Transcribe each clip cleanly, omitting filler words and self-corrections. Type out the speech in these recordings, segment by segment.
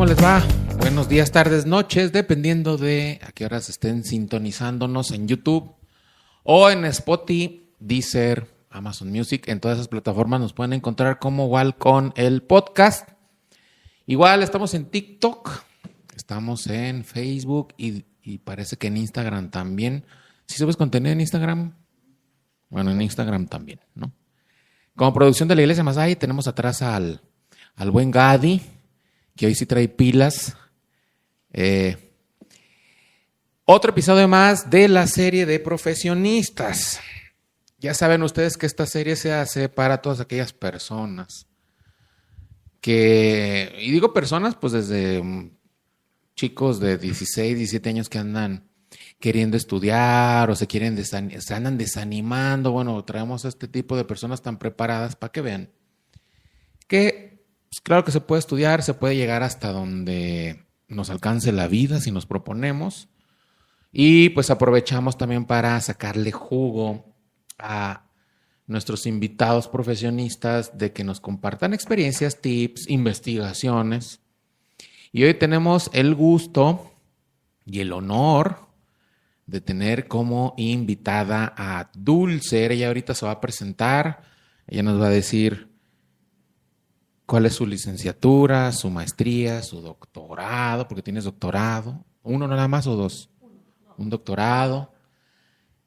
¿Cómo les va? Buenos días, tardes, noches, dependiendo de a qué horas estén sintonizándonos en YouTube o en Spotify, Deezer, Amazon Music. En todas esas plataformas nos pueden encontrar como igual con el podcast. Igual estamos en TikTok, estamos en Facebook y parece que en Instagram también. ¿Sí subes contenido en Instagram? Bueno, en Instagram también, ¿no? Como producción de la Iglesia Masai tenemos atrás al buen Gadi, que hoy sí trae pilas. Otro episodio más de la serie de profesionistas. Ya saben ustedes que esta serie se hace para todas aquellas personas que, y digo personas pues desde chicos de 16, 17 años que andan queriendo estudiar o se andan desanimando. Bueno, traemos a este tipo de personas tan preparadas para que vean que pues claro que se puede estudiar, se puede llegar hasta donde nos alcance la vida si nos proponemos. Y pues aprovechamos también para sacarle jugo a nuestros invitados profesionistas de que nos compartan experiencias, tips, investigaciones. Y hoy tenemos el gusto y el honor de tener como invitada a Dulce. Ella ahorita se va a presentar, ella nos va a decir cuál es su licenciatura, su maestría, su doctorado, porque tienes doctorado. ¿Uno nada más o dos? Un doctorado.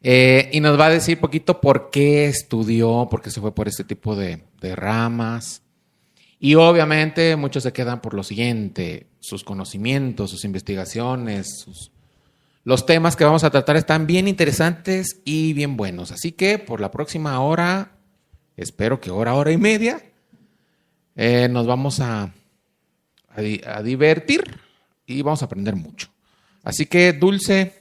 Y nos va a decir poquito por qué estudió, por qué se fue por este tipo de ramas. Y obviamente muchos se quedan por lo siguiente, sus conocimientos, sus investigaciones, los temas que vamos a tratar están bien interesantes y bien buenos. Así que por la próxima hora, espero que hora y media, nos vamos a divertir y vamos a aprender mucho. Así que, Dulce,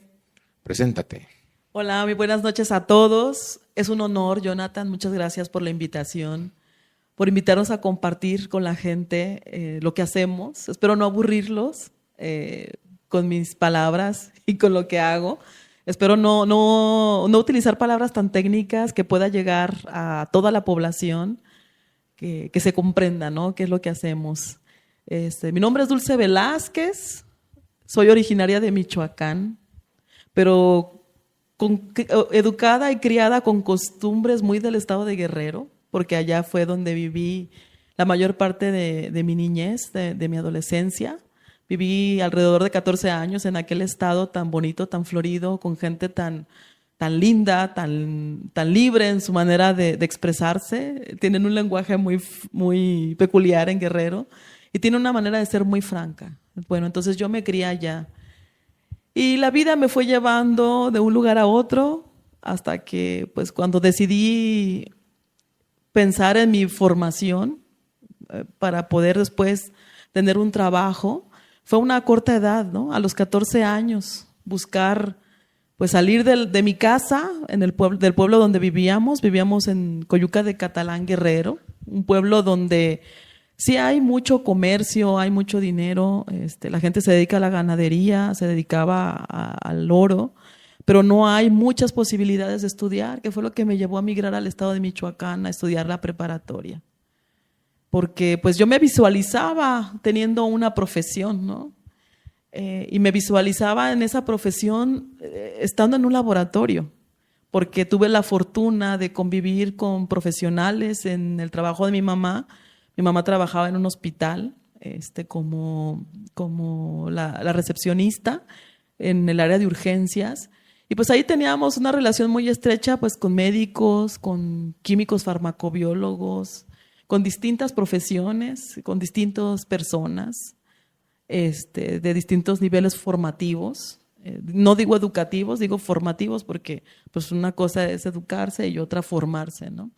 preséntate. Hola, muy buenas noches a todos. Es un honor, Jonathan. Muchas gracias por la invitación, por invitarnos a compartir con la gente lo que hacemos. Espero no aburrirlos con mis palabras y con lo que hago. Espero no utilizar palabras tan técnicas que pueda llegar a toda la población, que se comprenda, ¿no?, qué es lo que hacemos. Mi nombre es Dulce Velázquez, soy originaria de Michoacán, pero educada y criada con costumbres muy del estado de Guerrero, porque allá fue donde viví la mayor parte de mi niñez, de mi adolescencia. Viví alrededor de 14 años en aquel estado tan bonito, tan florido, con gente tan linda, tan libre en su manera de expresarse. Tienen un lenguaje muy peculiar en Guerrero y tienen una manera de ser muy franca. Bueno, entonces yo me crié allá. Y la vida me fue llevando de un lugar a otro hasta que, pues, cuando decidí pensar en mi formación para poder después tener un trabajo, fue una corta edad, ¿no? A los 14 años, buscar, pues, salir de mi casa, del pueblo donde vivíamos en Coyuca de Catalán, Guerrero, un pueblo donde sí hay mucho comercio, hay mucho dinero, la gente se dedica a la ganadería, se dedicaba al oro, pero no hay muchas posibilidades de estudiar, que fue lo que me llevó a migrar al estado de Michoacán a estudiar la preparatoria. Porque pues yo me visualizaba teniendo una profesión, ¿no? Y me visualizaba en esa profesión estando en un laboratorio, porque tuve la fortuna de convivir con profesionales en el trabajo de mi mamá. Mi mamá trabajaba en un hospital como la recepcionista en el área de urgencias. Y pues ahí teníamos una relación muy estrecha pues con médicos, con químicos farmacobiólogos, con distintas profesiones, con distintas personas, de distintos niveles formativos. No digo educativos, digo formativos porque pues una cosa es educarse y otra formarse, ¿no?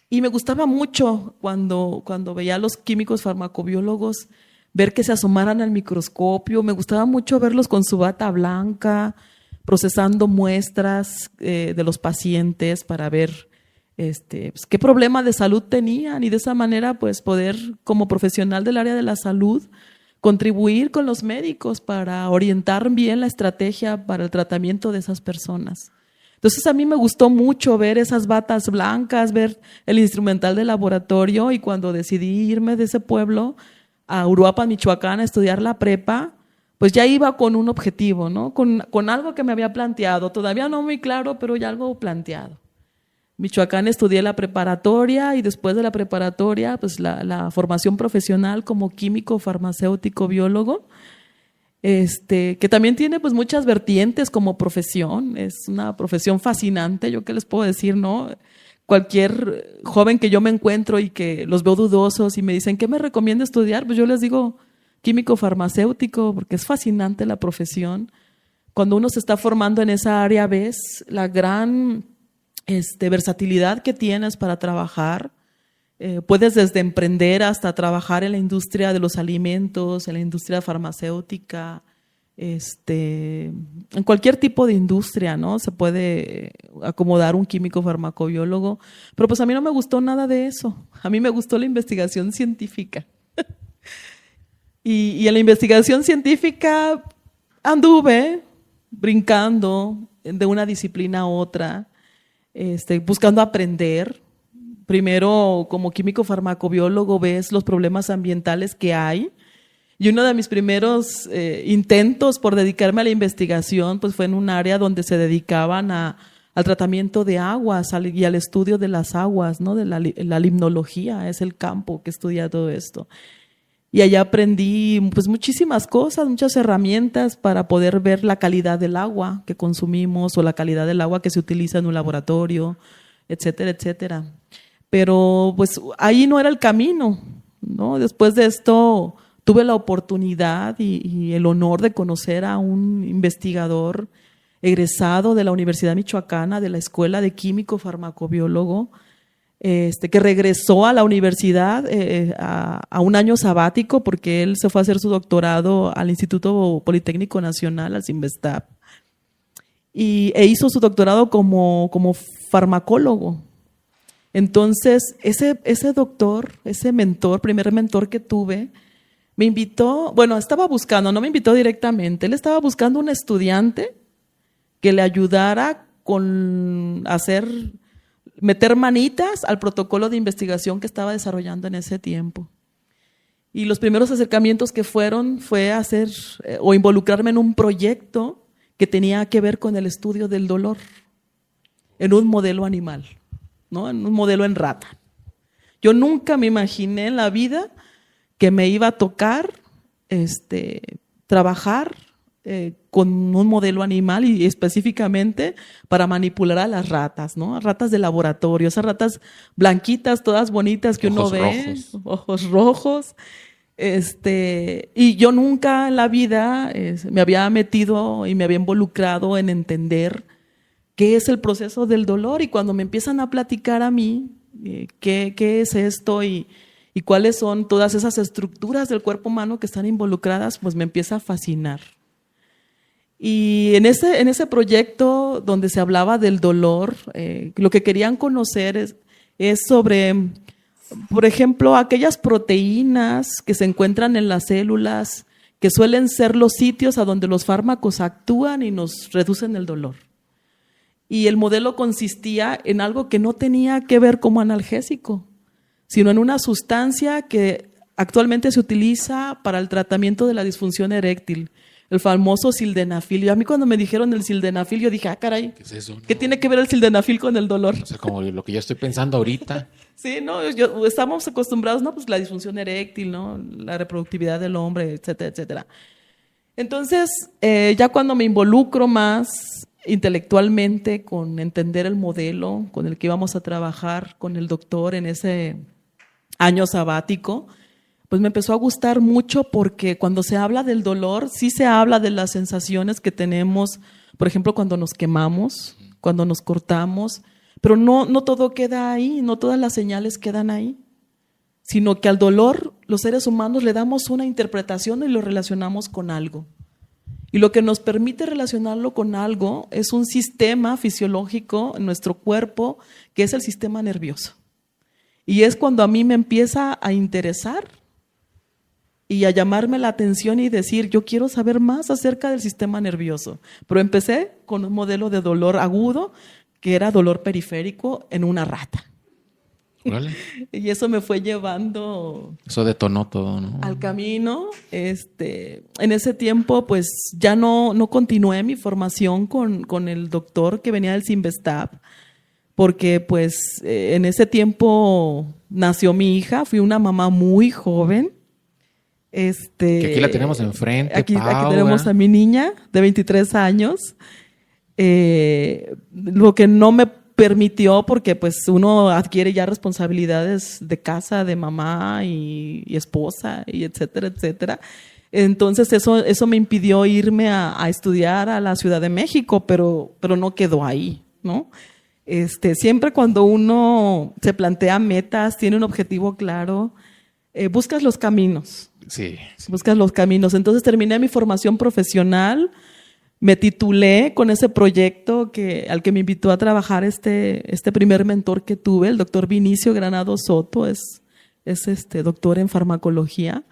Y me gustaba mucho cuando veía a los químicos farmacobiólogos ver que se asomaran al microscopio. Me gustaba mucho verlos con su bata blanca, procesando muestras de los pacientes para ver pues, qué problema de salud tenían y de esa manera pues poder, como profesional del área de la salud, contribuir con los médicos para orientar bien la estrategia para el tratamiento de esas personas. Entonces a mí me gustó mucho ver esas batas blancas, ver el instrumental de laboratorio, y cuando decidí irme de ese pueblo a Uruapan, Michoacán, a estudiar la prepa, pues ya iba con un objetivo, ¿no? Con algo que me había planteado, todavía no muy claro, pero ya algo planteado. Michoacán estudié la preparatoria y después de la preparatoria, pues la formación profesional como químico, farmacéutico, biólogo, que también tiene pues muchas vertientes como profesión, es una profesión fascinante, yo qué les puedo decir, ¿no? Cualquier joven que yo me encuentro y que los veo dudosos y me dicen, ¿qué me recomienda estudiar? Pues yo les digo químico farmacéutico, porque es fascinante la profesión. Cuando uno se está formando en esa área, ves la gran versatilidad que tienes para trabajar. Puedes desde emprender hasta trabajar en la industria de los alimentos, en la industria farmacéutica, en cualquier tipo de industria, ¿no? Se puede acomodar un químico farmacobiólogo, pero pues a mí no me gustó nada de eso. A mí me gustó la investigación científica. Y en la investigación científica anduve brincando de una disciplina a otra, buscando aprender. Primero, como químico farmacobiólogo, ves los problemas ambientales que hay. Y uno de mis primeros intentos por dedicarme a la investigación pues fue en un área donde se dedicaban al tratamiento de aguas y al estudio de las aguas, ¿no? De la limnología, es el campo que estudia todo esto. Y allá aprendí pues muchísimas cosas, muchas herramientas para poder ver la calidad del agua que consumimos o la calidad del agua que se utiliza en un laboratorio, etcétera, etcétera. Pero pues ahí no era el camino, ¿no? Después de esto tuve la oportunidad y el honor de conocer a un investigador egresado de la Universidad Michoacana, de la Escuela de Químico Farmacobiólogo, que regresó a la universidad a un año sabático porque él se fue a hacer su doctorado al Instituto Politécnico Nacional, al CINVESTAP, e hizo su doctorado como farmacólogo. Entonces, ese doctor, ese mentor, primer mentor que tuve, me invitó, bueno, estaba buscando, no me invitó directamente, él estaba buscando un estudiante que le ayudara con meter manitas al protocolo de investigación que estaba desarrollando en ese tiempo. Y los primeros acercamientos que fue hacer o involucrarme en un proyecto que tenía que ver con el estudio del dolor en un modelo animal, ¿no? En un modelo en rata. Yo nunca me imaginé en la vida que me iba a tocar trabajar con un modelo animal y específicamente para manipular a las ratas, ¿no? Ratas de laboratorio, esas ratas blanquitas, todas bonitas que uno ve, ojos rojos. Y yo nunca en la vida me había metido y me había involucrado en entender qué es el proceso del dolor, y cuando me empiezan a platicar a mí qué es esto y cuáles son todas esas estructuras del cuerpo humano que están involucradas, pues me empieza a fascinar. Y en ese proyecto donde se hablaba del dolor, lo que querían conocer es sobre, por ejemplo, aquellas proteínas que se encuentran en las células que suelen ser los sitios a donde los fármacos actúan y nos reducen el dolor. Y el modelo consistía en algo que no tenía que ver como analgésico, sino en una sustancia que actualmente se utiliza para el tratamiento de la disfunción eréctil, el famoso sildenafil. Y a mí cuando me dijeron el sildenafil, yo dije, caray, ¿qué es eso? ¿Qué tiene que ver el sildenafil con el dolor? O sea, como lo que yo estoy pensando ahorita. Sí, no, estamos acostumbrados, ¿no? Pues la disfunción eréctil, ¿no? La reproductividad del hombre, etcétera, etcétera. Entonces, ya cuando me involucro más intelectualmente con entender el modelo con el que íbamos a trabajar con el doctor en ese año sabático, pues me empezó a gustar mucho, porque cuando se habla del dolor, sí se habla de las sensaciones que tenemos, por ejemplo, cuando nos quemamos, cuando nos cortamos, pero no todo queda ahí, no todas las señales quedan ahí, sino que al dolor los seres humanos le damos una interpretación y lo relacionamos con algo. Y lo que nos permite relacionarlo con algo es un sistema fisiológico en nuestro cuerpo, que es el sistema nervioso. Y es cuando a mí me empieza a interesar y a llamarme la atención y decir, yo quiero saber más acerca del sistema nervioso. Pero empecé con un modelo de dolor agudo, que era dolor periférico en una rata. Órale. Y eso me fue llevando Eso detonó todo, ¿no? al camino. En ese tiempo, pues ya no continué mi formación con el doctor que venía del Cinvestav, porque pues en ese tiempo nació mi hija, fui una mamá muy joven. Que aquí la tenemos enfrente, aquí Pau, tenemos ¿verdad? a mi niña de 23 años. Lo que no me permitió, porque pues uno adquiere ya responsabilidades de casa, de mamá y esposa, y etcétera, etcétera. Entonces eso me impidió irme a estudiar a la Ciudad de México, pero no quedó ahí, ¿no? Siempre cuando uno se plantea metas, tiene un objetivo claro, buscas los caminos. Sí. Buscas los caminos. Entonces terminé mi formación profesional, me titulé con ese proyecto al que me invitó a trabajar este primer mentor que tuve, el doctor Vinicio Granado Soto, es doctor en farmacología.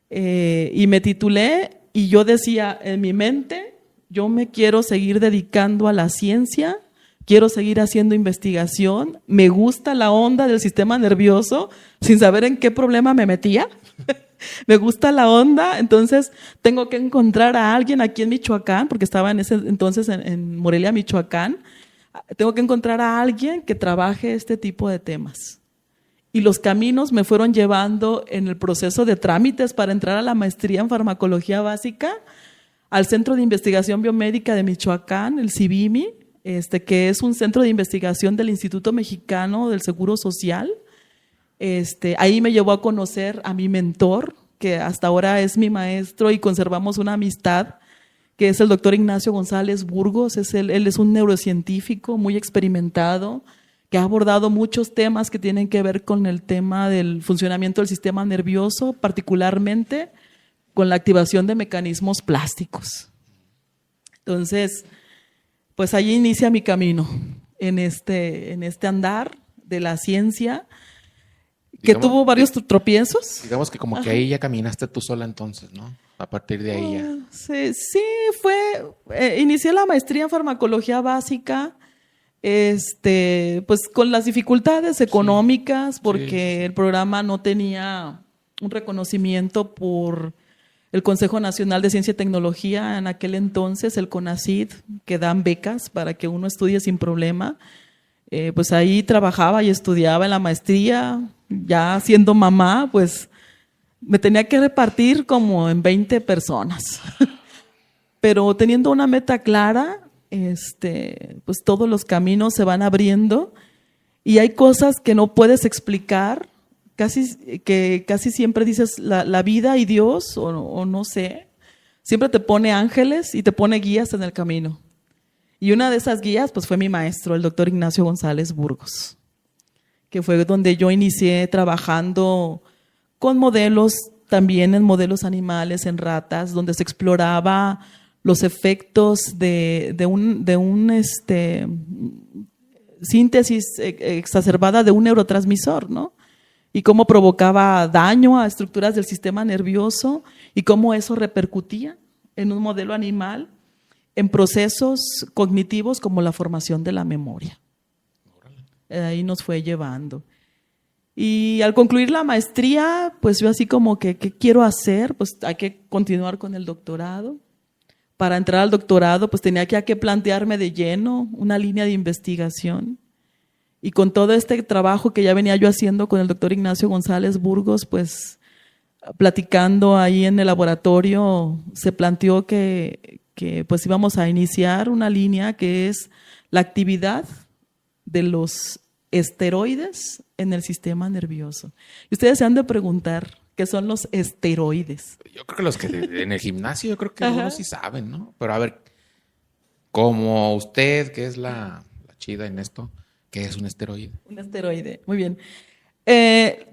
Y me titulé y yo decía en mi mente, yo me quiero seguir dedicando a la ciencia, quiero seguir haciendo investigación, me gusta la onda del sistema nervioso, sin saber en qué problema me metía. Me gusta la onda, entonces tengo que encontrar a alguien aquí en Michoacán, porque estaba en ese entonces en Morelia, Michoacán. Tengo que encontrar a alguien que trabaje este tipo de temas. Y los caminos me fueron llevando en el proceso de trámites para entrar a la maestría en farmacología básica al Centro de Investigación Biomédica de Michoacán, el CIBIMI, que es un centro de investigación del Instituto Mexicano del Seguro Social. Ahí me llevó a conocer a mi mentor, que hasta ahora es mi maestro y conservamos una amistad, que es el doctor Ignacio González Burgos. Él es un neurocientífico muy experimentado, que ha abordado muchos temas que tienen que ver con el tema del funcionamiento del sistema nervioso, particularmente con la activación de mecanismos plásticos. Entonces, pues allí inicia mi camino en este andar de la ciencia, que tuvo varios tropiezos. Digamos que como que ahí ya caminaste tú sola entonces, ¿no? A partir de ahí ya. Sí, inicié la maestría en farmacología básica, pues con las dificultades económicas, porque el programa no tenía un reconocimiento por el Consejo Nacional de Ciencia y Tecnología en aquel entonces, el CONACYT, que dan becas para que uno estudie sin problema. Pues ahí trabajaba y estudiaba en la maestría. Ya siendo mamá, pues me tenía que repartir como en 20 personas. Pero teniendo una meta clara, pues todos los caminos se van abriendo y hay cosas que no puedes explicar, casi siempre dices la vida y Dios, o no sé, siempre te pone ángeles y te pone guías en el camino. Y una de esas guías pues fue mi maestro, el doctor Ignacio González Burgos, que fue donde yo inicié trabajando con modelos, también en modelos animales, en ratas, donde se exploraba los efectos de un síntesis exacerbada de un neurotransmisor, ¿no? Y cómo provocaba daño a estructuras del sistema nervioso y cómo eso repercutía en un modelo animal en procesos cognitivos como la formación de la memoria. Ahí nos fue llevando. Y al concluir la maestría, pues yo así como que, ¿qué quiero hacer? Pues hay que continuar con el doctorado. Para entrar al doctorado, pues tenía que plantearme de lleno una línea de investigación. Y con todo este trabajo que ya venía yo haciendo con el doctor Ignacio González Burgos, pues platicando ahí en el laboratorio, se planteó que pues íbamos a iniciar una línea que es la actividad de los esteroides en el sistema nervioso. Y ustedes se han de preguntar qué son los esteroides. Yo creo que los que en el gimnasio, yo creo que algunos sí saben, ¿no? Pero a ver, como usted, que es la chida en esto, ¿qué es un esteroide? Un esteroide, muy bien.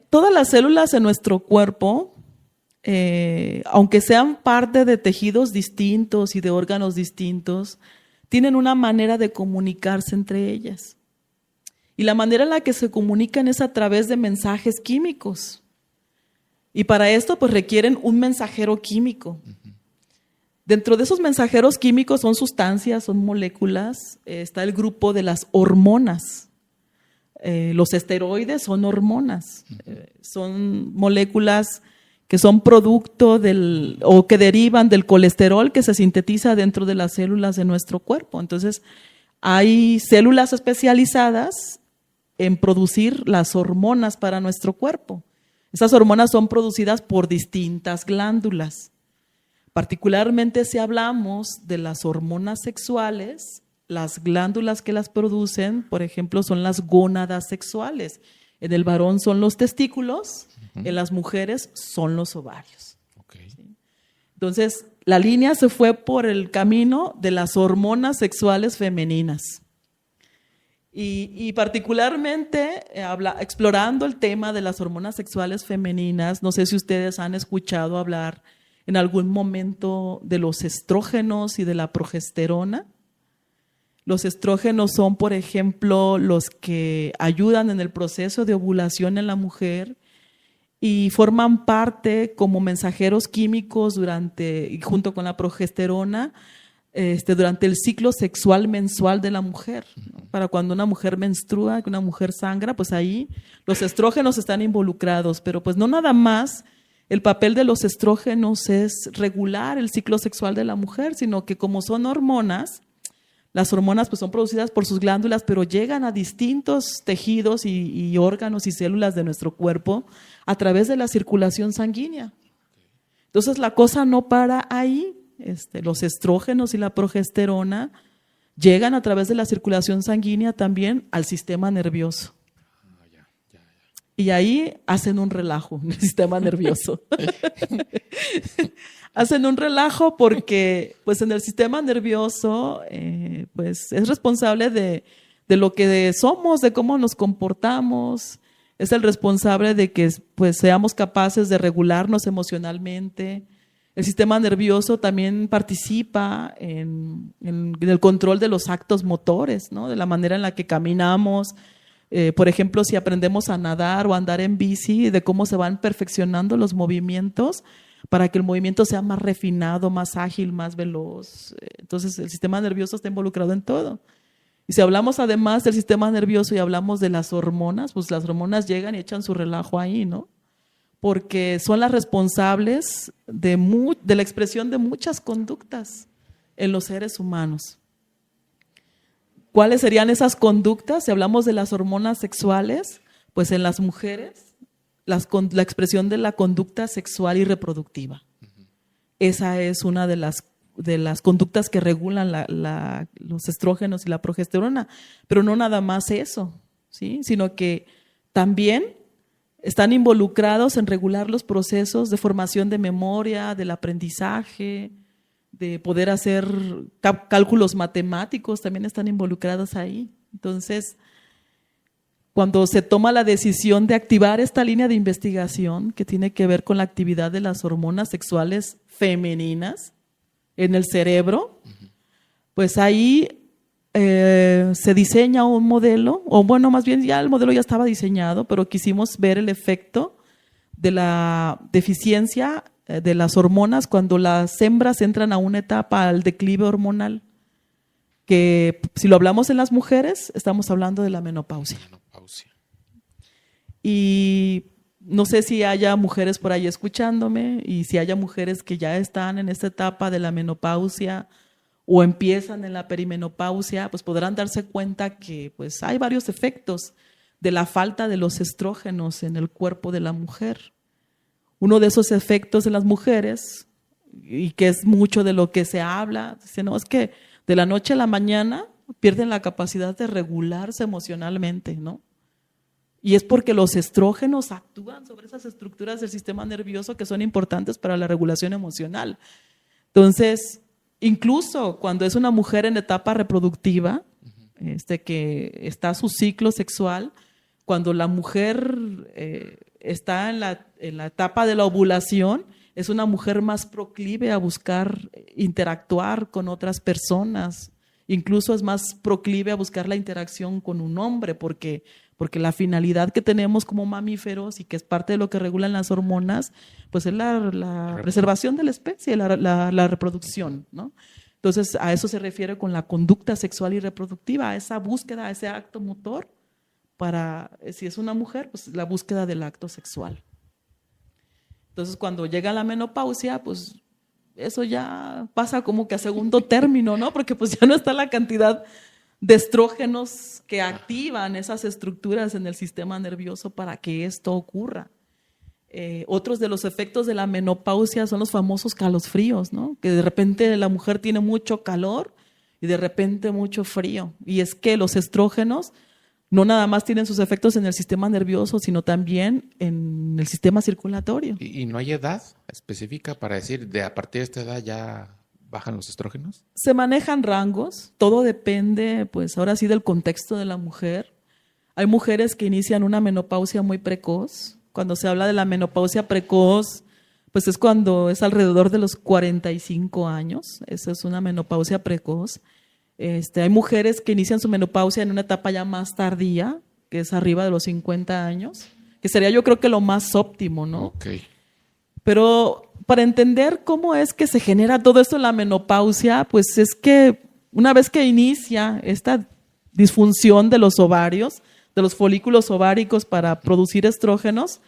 Todas las células en nuestro cuerpo, aunque sean parte de tejidos distintos y de órganos distintos, tienen una manera de comunicarse entre ellas. Y la manera en la que se comunican es a través de mensajes químicos. Y para esto, pues requieren un mensajero químico. Dentro de esos mensajeros químicos son sustancias, son moléculas. Está el grupo de las hormonas. Los esteroides son hormonas, son moléculas que son producto o que derivan del colesterol que se sintetiza dentro de las células de nuestro cuerpo. Entonces, hay células especializadas en producir las hormonas para nuestro cuerpo. Esas hormonas son producidas por distintas glándulas. Particularmente si hablamos de las hormonas sexuales, las glándulas que las producen, por ejemplo, son las gónadas sexuales. En el varón son los testículos, en las mujeres son los ovarios. Okay. ¿Sí? Entonces, la línea se fue por el camino de las hormonas sexuales femeninas. Y particularmente explorando el tema de las hormonas sexuales femeninas, no sé si ustedes han escuchado hablar en algún momento de los estrógenos y de la progesterona. Los estrógenos son, por ejemplo, los que ayudan en el proceso de ovulación en la mujer y forman parte como mensajeros químicos junto con la progesterona durante el ciclo sexual mensual de la mujer, ¿no? Para cuando una mujer menstrua, que una mujer sangra, pues ahí los estrógenos están involucrados, pero pues no nada más el papel de los estrógenos es regular el ciclo sexual de la mujer, sino que como son hormonas, las hormonas pues son producidas por sus glándulas, pero llegan a distintos tejidos y órganos y células de nuestro cuerpo a través de la circulación sanguínea. Entonces la cosa no para ahí. Los estrógenos y la progesterona llegan a través de la circulación sanguínea también al sistema nervioso. Y ahí hacen un relajo en el sistema nervioso. Hacen un relajo porque pues en el sistema nervioso pues es responsable de lo que somos, de cómo nos comportamos, es el responsable de que pues seamos capaces de regularnos emocionalmente. El sistema nervioso también participa en el control de los actos motores, ¿no? De la manera en la que caminamos. Por ejemplo, si aprendemos a nadar o a andar en bici, de cómo se van perfeccionando los movimientos para que el movimiento sea más refinado, más ágil, más veloz. Entonces, el sistema nervioso está involucrado en todo. Y si hablamos además del sistema nervioso y hablamos de las hormonas, pues las hormonas llegan y echan su relajo ahí, ¿no? Porque son las responsables de la expresión de muchas conductas en los seres humanos. ¿Cuáles serían esas conductas? Si hablamos de las hormonas sexuales, pues en las mujeres, la expresión de la conducta sexual y reproductiva. Esa es una de las conductas que regulan los estrógenos y la progesterona. Pero no nada más eso, ¿sí? Sino que también están involucrados en regular los procesos de formación de memoria, del aprendizaje, de poder hacer cálculos matemáticos, también están involucrados ahí. Entonces, cuando se toma la decisión de activar esta línea de investigación que tiene que ver con la actividad de las hormonas sexuales femeninas en el cerebro, pues ahí se diseña un modelo, o bueno, más bien ya el modelo ya estaba diseñado, pero quisimos ver el efecto de la deficiencia de las hormonas cuando las hembras entran a una etapa al declive hormonal, que si lo hablamos en las mujeres, estamos hablando de la menopausia. Y no sé si haya mujeres por ahí escuchándome y si haya mujeres que ya están en esta etapa de la menopausia o empiezan en la perimenopausia, pues podrán darse cuenta que pues hay varios efectos de la falta de los estrógenos en el cuerpo de la mujer. Uno de esos efectos en las mujeres, y que es mucho de lo que se habla, dice, no, es que de la noche a la mañana pierden la capacidad de regularse emocionalmente, ¿no? Y es porque los estrógenos actúan sobre esas estructuras del sistema nervioso que son importantes para la regulación emocional. Entonces, incluso cuando es una mujer en etapa reproductiva, que está su ciclo sexual, cuando la mujer está en la etapa de la ovulación, es una mujer más proclive a buscar interactuar con otras personas, incluso es más proclive a buscar la interacción con un hombre, porque la finalidad que tenemos como mamíferos y que es parte de lo que regulan las hormonas, pues es la preservación de la especie, la reproducción, ¿no? Entonces, a eso se refiere con la conducta sexual y reproductiva, a esa búsqueda, a ese acto motor si es una mujer, pues la búsqueda del acto sexual. Entonces, cuando llega la menopausia, pues eso ya pasa como que a segundo término, ¿no? Porque pues ya no está la cantidad de estrógenos que activan esas estructuras en el sistema nervioso para que esto ocurra. Otros de los efectos de la menopausia son los famosos calosfríos, ¿no? Que de repente la mujer tiene mucho calor y de repente mucho frío. Y es que los estrógenos no nada más tienen sus efectos en el sistema nervioso, sino también en el sistema circulatorio. ¿Y no hay edad específica para decir de a partir de esta edad ya bajan los estrógenos? Se manejan rangos, todo depende, pues ahora sí, del contexto de la mujer. Hay mujeres que inician una menopausia muy precoz. Cuando se habla de la menopausia precoz, pues es cuando es alrededor de los 45 años. Esa es una menopausia precoz. Hay mujeres que inician su menopausia en una etapa ya más tardía, que es arriba de los 50 años, que sería yo creo que lo más óptimo, ¿no? Okay. Pero para entender cómo es que se genera todo esto en la menopausia, pues es que una vez que inicia esta disfunción de los ovarios, de los folículos ováricos para producir estrógenos,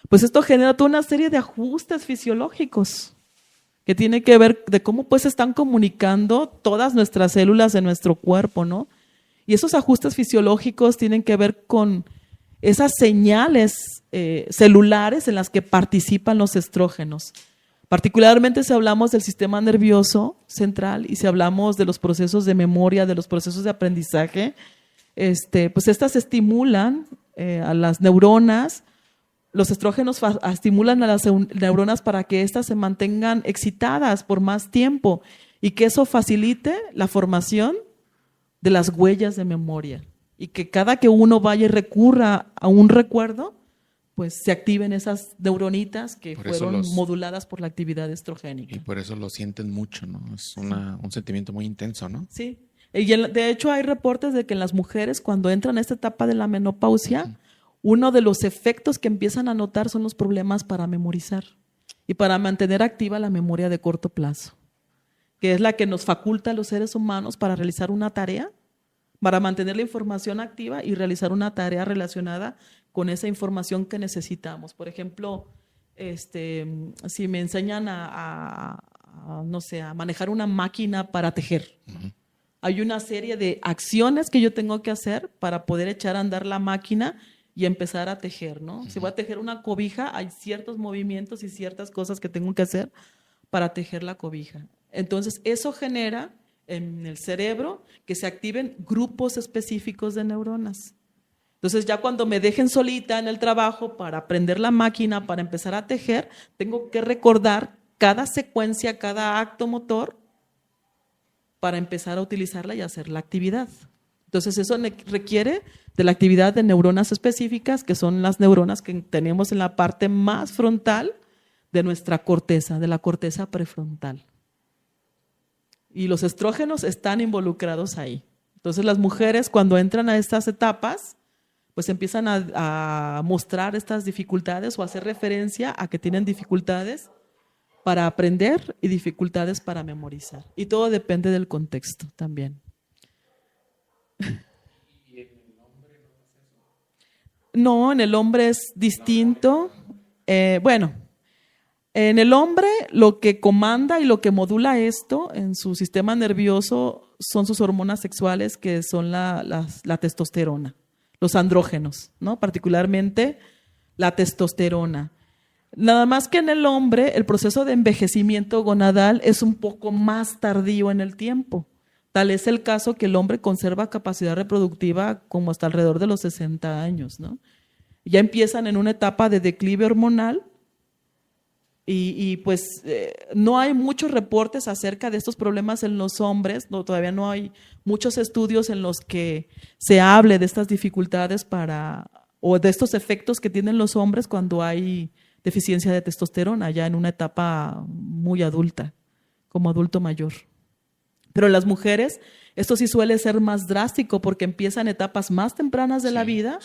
pues esto genera toda una serie de ajustes fisiológicos que tiene que ver de cómo pues están comunicando todas nuestras células de nuestro cuerpo, ¿no? Y esos ajustes fisiológicos tienen que ver con esas señales celulares en las que participan los estrógenos. Particularmente si hablamos del sistema nervioso central y si hablamos de los procesos de memoria, de los procesos de aprendizaje, pues estas estimulan a las neuronas. Los estrógenos estimulan a las neuronas para que éstas se mantengan excitadas por más tiempo y que eso facilite la formación de las huellas de memoria y que cada que uno vaya y recurra a un recuerdo, pues se activen esas neuronitas que fueron moduladas por la actividad estrogénica. Y por eso lo sienten mucho, ¿no? Es un sentimiento muy intenso, ¿no? Sí. Y de hecho hay reportes de que en las mujeres cuando entran a esta etapa de la menopausia, uno de los efectos que empiezan a notar son los problemas para memorizar y para mantener activa la memoria de corto plazo, que es la que nos faculta a los seres humanos para realizar una tarea, para mantener la información activa y realizar una tarea relacionada con esa información que necesitamos. Por ejemplo, si me enseñan no sé, a manejar una máquina para tejer, hay una serie de acciones que yo tengo que hacer para poder echar a andar la máquina y empezar a tejer, ¿no? Si voy a tejer una cobija, hay ciertos movimientos y ciertas cosas que tengo que hacer para tejer la cobija. Entonces, eso genera en el cerebro que se activen grupos específicos de neuronas. Entonces, ya cuando me dejen solita en el trabajo para aprender la máquina, para empezar a tejer, tengo que recordar cada secuencia, cada acto motor para empezar a utilizarla y hacer la actividad. Entonces, eso requiere de la actividad de neuronas específicas, que son las neuronas que tenemos en la parte más frontal de nuestra corteza, de la corteza prefrontal. Y los estrógenos están involucrados ahí. Entonces, las mujeres cuando entran a estas etapas, pues empiezan a mostrar estas dificultades o a hacer referencia a que tienen dificultades para aprender y dificultades para memorizar. Y todo depende del contexto también. No, en el hombre es distinto. Bueno, en el hombre lo que comanda y lo que modula esto en su sistema nervioso son sus hormonas sexuales, que son la testosterona, los andrógenos, ¿no? Particularmente la testosterona. Nada más que en el hombre el proceso de envejecimiento gonadal es un poco más tardío en el tiempo. Tal es el caso que el hombre conserva capacidad reproductiva como hasta alrededor de los 60 años, ¿no? Ya empiezan en una etapa de declive hormonal y pues no hay muchos reportes acerca de estos problemas en los hombres, no, todavía no hay muchos estudios en los que se hable de estas dificultades o de estos efectos que tienen los hombres cuando hay deficiencia de testosterona ya en una etapa muy adulta, como adulto mayor. Pero en las mujeres esto sí suele ser más drástico porque empiezan etapas más tempranas de la vida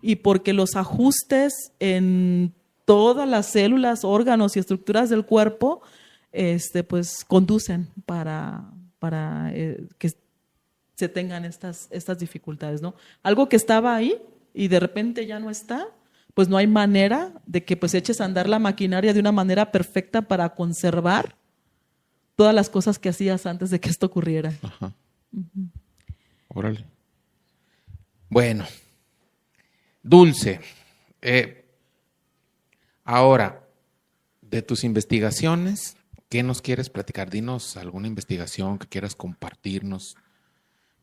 y porque los ajustes en todas las células, órganos y estructuras del cuerpo pues conducen para que se tengan estas dificultades, ¿no? Algo que estaba ahí y de repente ya no está, pues no hay manera de que pues eches a andar la maquinaria de una manera perfecta para conservar todas las cosas que hacías antes de que esto ocurriera. Ajá. Órale. Bueno, Dulce, ahora, de tus investigaciones, ¿qué nos quieres platicar? Dinos alguna investigación que quieras compartirnos,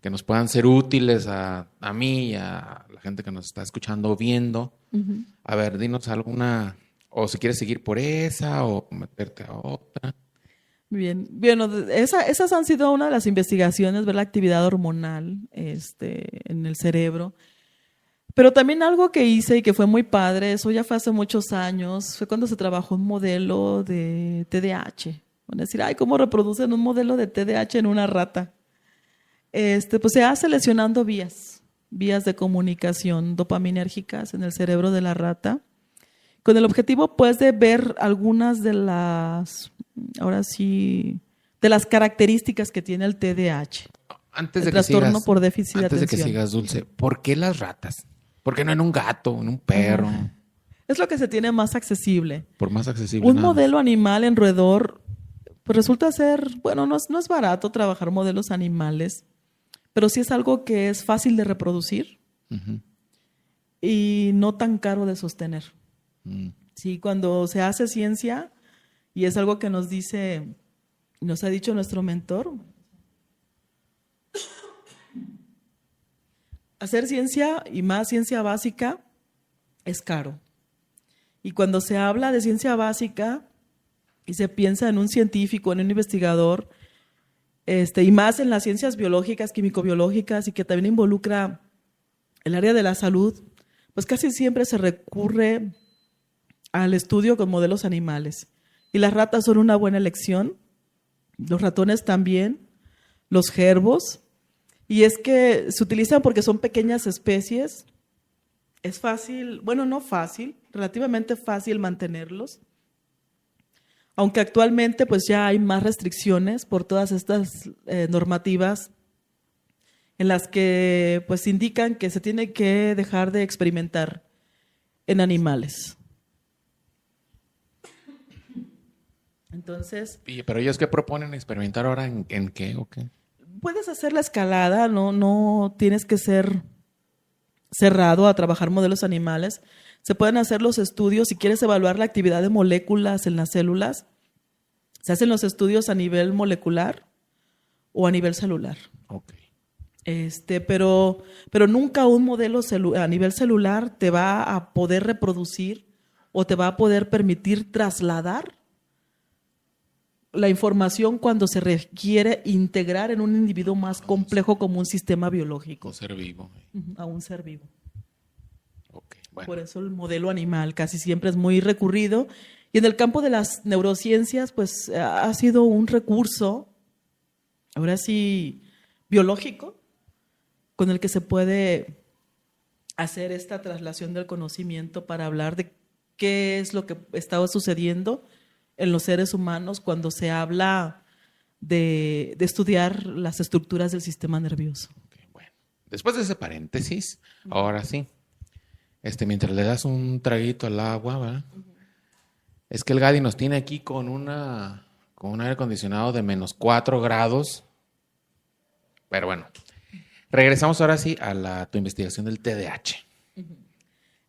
que nos puedan ser útiles a mí y a la gente que nos está escuchando o viendo. Uh-huh. A ver, dinos alguna, o si quieres seguir por esa o meterte a otra. Bien, esas han sido una de las investigaciones, ver la actividad hormonal en el cerebro. Pero también algo que hice y que fue muy padre, eso ya fue hace muchos años, fue cuando se trabajó un modelo de TDAH. Van a decir, ay, ¿cómo reproducen un modelo de TDAH en una rata? Pues se hace lesionando vías de comunicación dopaminérgicas en el cerebro de la rata, con el objetivo pues de ver algunas de las, ahora sí, de las características que tiene el TDAH. Antes de trastorno por déficit de atención. Antes de que sigas, Dulce, ¿por qué las ratas? ¿Por qué no en un gato, en un perro? Es lo que se tiene más accesible. Por más accesible. Un modelo animal en roedor, pues resulta ser, bueno, no es barato trabajar modelos animales, pero sí es algo que es fácil de reproducir y no tan caro de sostener. Sí, cuando se hace ciencia, y es algo que nos ha dicho nuestro mentor, hacer ciencia y más ciencia básica es caro. Y cuando se habla de ciencia básica y se piensa en un científico, en un investigador, y más en las ciencias biológicas, químico-biológicas, y que también involucra el área de la salud, pues casi siempre se recurre al estudio con modelos animales. Y las ratas son una buena elección, los ratones también, los jerbos. Y es que se utilizan porque son pequeñas especies. Es fácil, bueno, no fácil, relativamente fácil mantenerlos. Aunque actualmente pues ya hay más restricciones por todas estas normativas en las que pues indican que se tiene que dejar de experimentar en animales. Entonces, ¿pero ellos qué proponen? ¿Experimentar ahora en qué o qué? Puedes hacer la escalada, no tienes que ser cerrado a trabajar modelos animales. Se pueden hacer los estudios, si quieres evaluar la actividad de moléculas en las células, se hacen los estudios a nivel molecular o a nivel celular. Okay. Pero nunca un modelo a nivel celular te va a poder reproducir o te va a poder permitir trasladar la información cuando se requiere integrar en un individuo más complejo como un sistema biológico. Un ser vivo. A un ser vivo. Okay, bueno. Por eso el modelo animal casi siempre es muy recurrido. Y en el campo de las neurociencias, pues ha sido un recurso, ahora sí, biológico, con el que se puede hacer esta traslación del conocimiento para hablar de qué es lo que estaba sucediendo en los seres humanos cuando se habla de estudiar las estructuras del sistema nervioso. Okay, bueno. Después de ese paréntesis, ahora sí, mientras le das un traguito al agua, ¿verdad? Es que el Gadi nos tiene aquí con un aire acondicionado de -4 grados. Pero bueno, regresamos ahora sí a tu investigación del TDAH.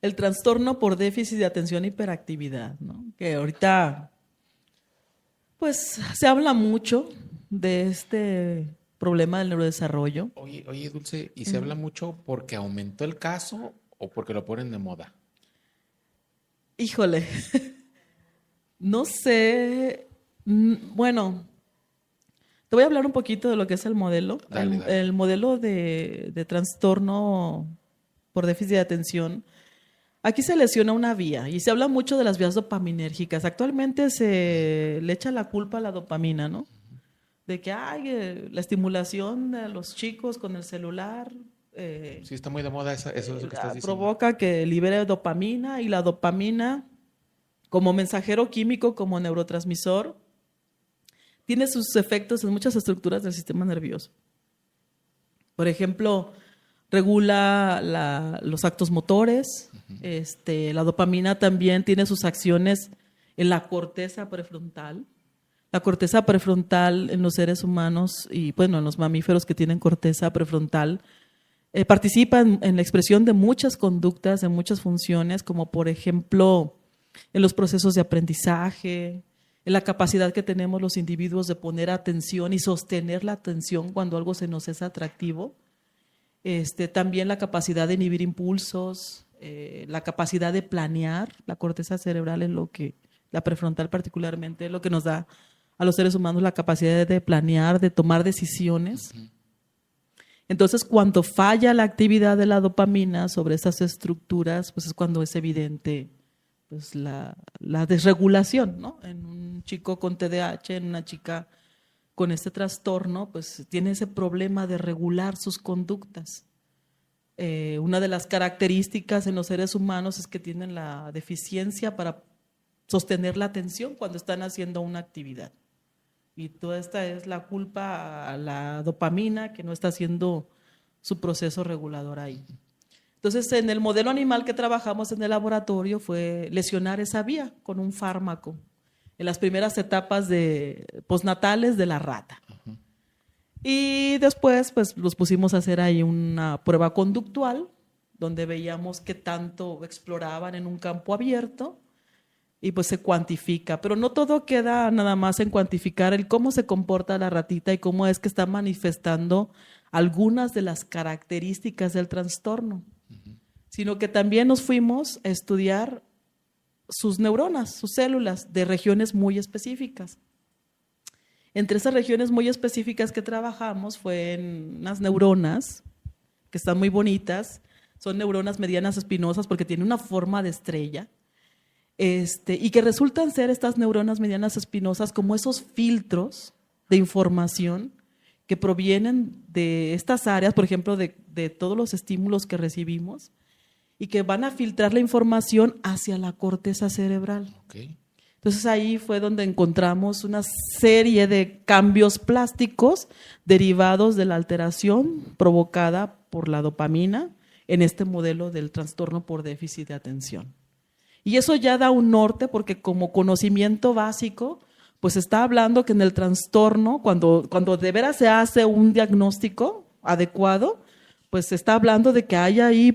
El trastorno por déficit de atención e hiperactividad, ¿no? Que ahorita pues se habla mucho de este problema del neurodesarrollo. Oye, Dulce, ¿y se habla mucho porque aumentó el caso o porque lo ponen de moda? Híjole, no sé. Bueno, te voy a hablar un poquito de lo que es el modelo. Dale. El modelo de trastorno por déficit de atención. Aquí se lesiona una vía y se habla mucho de las vías dopaminérgicas. Actualmente se le echa la culpa a la dopamina, ¿no? De que la estimulación de los chicos con el celular. Sí, está muy de moda eso es lo que estás diciendo. Provoca que libere dopamina, y la dopamina, como mensajero químico, como neurotransmisor, tiene sus efectos en muchas estructuras del sistema nervioso. Por ejemplo, regula los actos motores. La dopamina también tiene sus acciones en la corteza prefrontal. La corteza prefrontal en los seres humanos y bueno, en los mamíferos que tienen corteza prefrontal participa en la expresión de muchas conductas, de muchas funciones, como por ejemplo en los procesos de aprendizaje, en la capacidad que tenemos los individuos de poner atención y sostener la atención cuando algo se nos es atractivo. También la capacidad de inhibir impulsos, la capacidad de planear. La corteza cerebral es la prefrontal particularmente, es lo que nos da a los seres humanos la capacidad de planear, de tomar decisiones. Entonces, cuando falla la actividad de la dopamina sobre esas estructuras, pues es cuando es evidente pues, la desregulación, ¿no? En un chico con TDAH, en una chica con este trastorno, pues tiene ese problema de regular sus conductas. Una de las características en los seres humanos es que tienen la deficiencia para sostener la atención cuando están haciendo una actividad. Y toda esta es la culpa a la dopamina que no está haciendo su proceso regulador ahí. Entonces, en el modelo animal que trabajamos en el laboratorio fue lesionar esa vía con un fármaco en las primeras etapas postnatales de la rata. Y después, pues, los pusimos a hacer ahí una prueba conductual donde veíamos qué tanto exploraban en un campo abierto. Y pues se cuantifica, pero no todo queda nada más en cuantificar el cómo se comporta la ratita y cómo es que está manifestando algunas de las características del trastorno, sino que también nos fuimos a estudiar sus neuronas, sus células de regiones muy específicas. Entre esas regiones muy específicas que trabajamos fue en unas neuronas que están muy bonitas, son neuronas medianas espinosas porque tienen una forma de estrella. Y que resultan ser estas neuronas medianas espinosas como esos filtros de información que provienen de estas áreas, por ejemplo, de todos los estímulos que recibimos y que van a filtrar la información hacia la corteza cerebral. Okay. Entonces ahí fue donde encontramos una serie de cambios plásticos derivados de la alteración provocada por la dopamina en este modelo del trastorno por déficit de atención. Y eso ya da un norte porque como conocimiento básico, pues está hablando que en el trastorno, cuando de veras se hace un diagnóstico adecuado, pues se está hablando de que hay ahí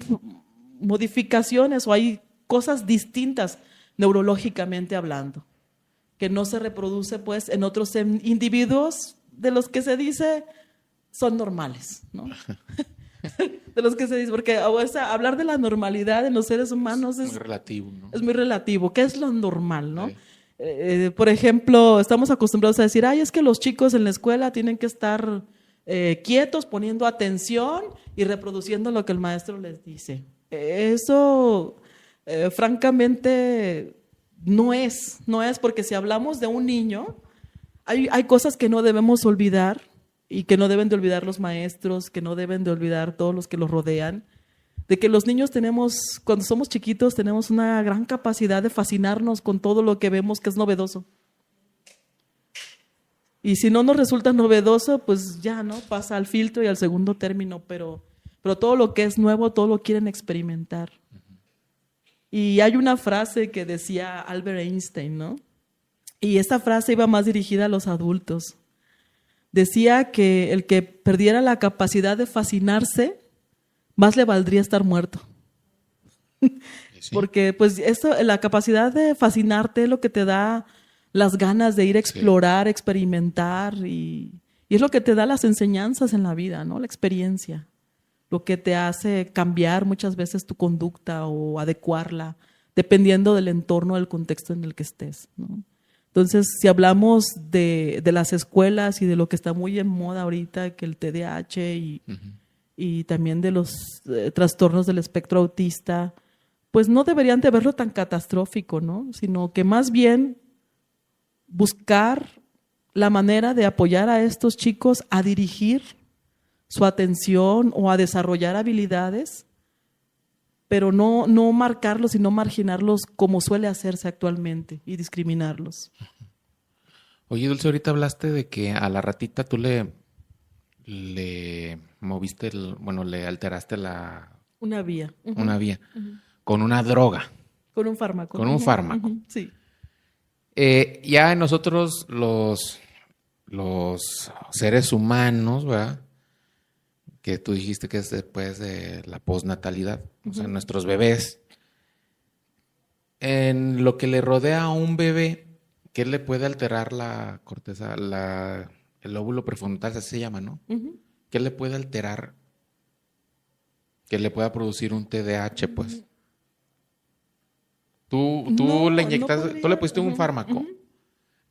modificaciones o hay cosas distintas neurológicamente hablando, que no se reproduce pues en otros individuos de los que se dice son normales, ¿no? De los que se dice, porque hablar de la normalidad en los seres humanos es muy relativo, ¿no? Es muy relativo. ¿Qué es lo normal, no? Sí. Por ejemplo, estamos acostumbrados a decir, es que los chicos en la escuela tienen que estar quietos, poniendo atención y reproduciendo lo que el maestro les dice. Eso, francamente, no es, porque si hablamos de un niño, hay cosas que no debemos olvidar y que no deben de olvidar los maestros, que no deben de olvidar todos los que los rodean, de que los niños tenemos, cuando somos chiquitos, tenemos una gran capacidad de fascinarnos con todo lo que vemos que es novedoso. Y si no nos resulta novedoso, pues ya, ¿no? Pasa al filtro y al segundo término, pero todo lo que es nuevo, todo lo quieren experimentar. Y hay una frase que decía Albert Einstein, ¿no? Y esta frase iba más dirigida a los adultos. Decía que el que perdiera la capacidad de fascinarse, más le valdría estar muerto. Sí. Porque pues la capacidad de fascinarte es lo que te da las ganas de ir a explorar, experimentar y es lo que te da las enseñanzas en la vida, ¿no? La experiencia, lo que te hace cambiar muchas veces tu conducta o adecuarla dependiendo del entorno, del contexto en el que estés, ¿no? Entonces, si hablamos de las escuelas y de lo que está muy en moda ahorita, que el TDAH y también de los trastornos del espectro autista, pues no deberían de verlo tan catastrófico, ¿no? Sino que más bien buscar la manera de apoyar a estos chicos a dirigir su atención o a desarrollar habilidades, pero no marcarlos y no marginarlos como suele hacerse actualmente y discriminarlos. Oye, Dulce, ahorita hablaste de que a la ratita tú le moviste, le alteraste Una vía. Uh-huh. una vía con una droga. Con un fármaco. Con un fármaco. Sí. Ya nosotros los seres humanos, ¿verdad? Que tú dijiste que es después de la posnatalidad, o sea, nuestros bebés. En lo que le rodea a un bebé, ¿qué le puede alterar la corteza, el lóbulo prefrontal, así se llama, ¿no? Uh-huh. ¿Qué le puede alterar? Que le pueda producir un TDAH, pues. Tú le inyectaste, tú le pusiste un fármaco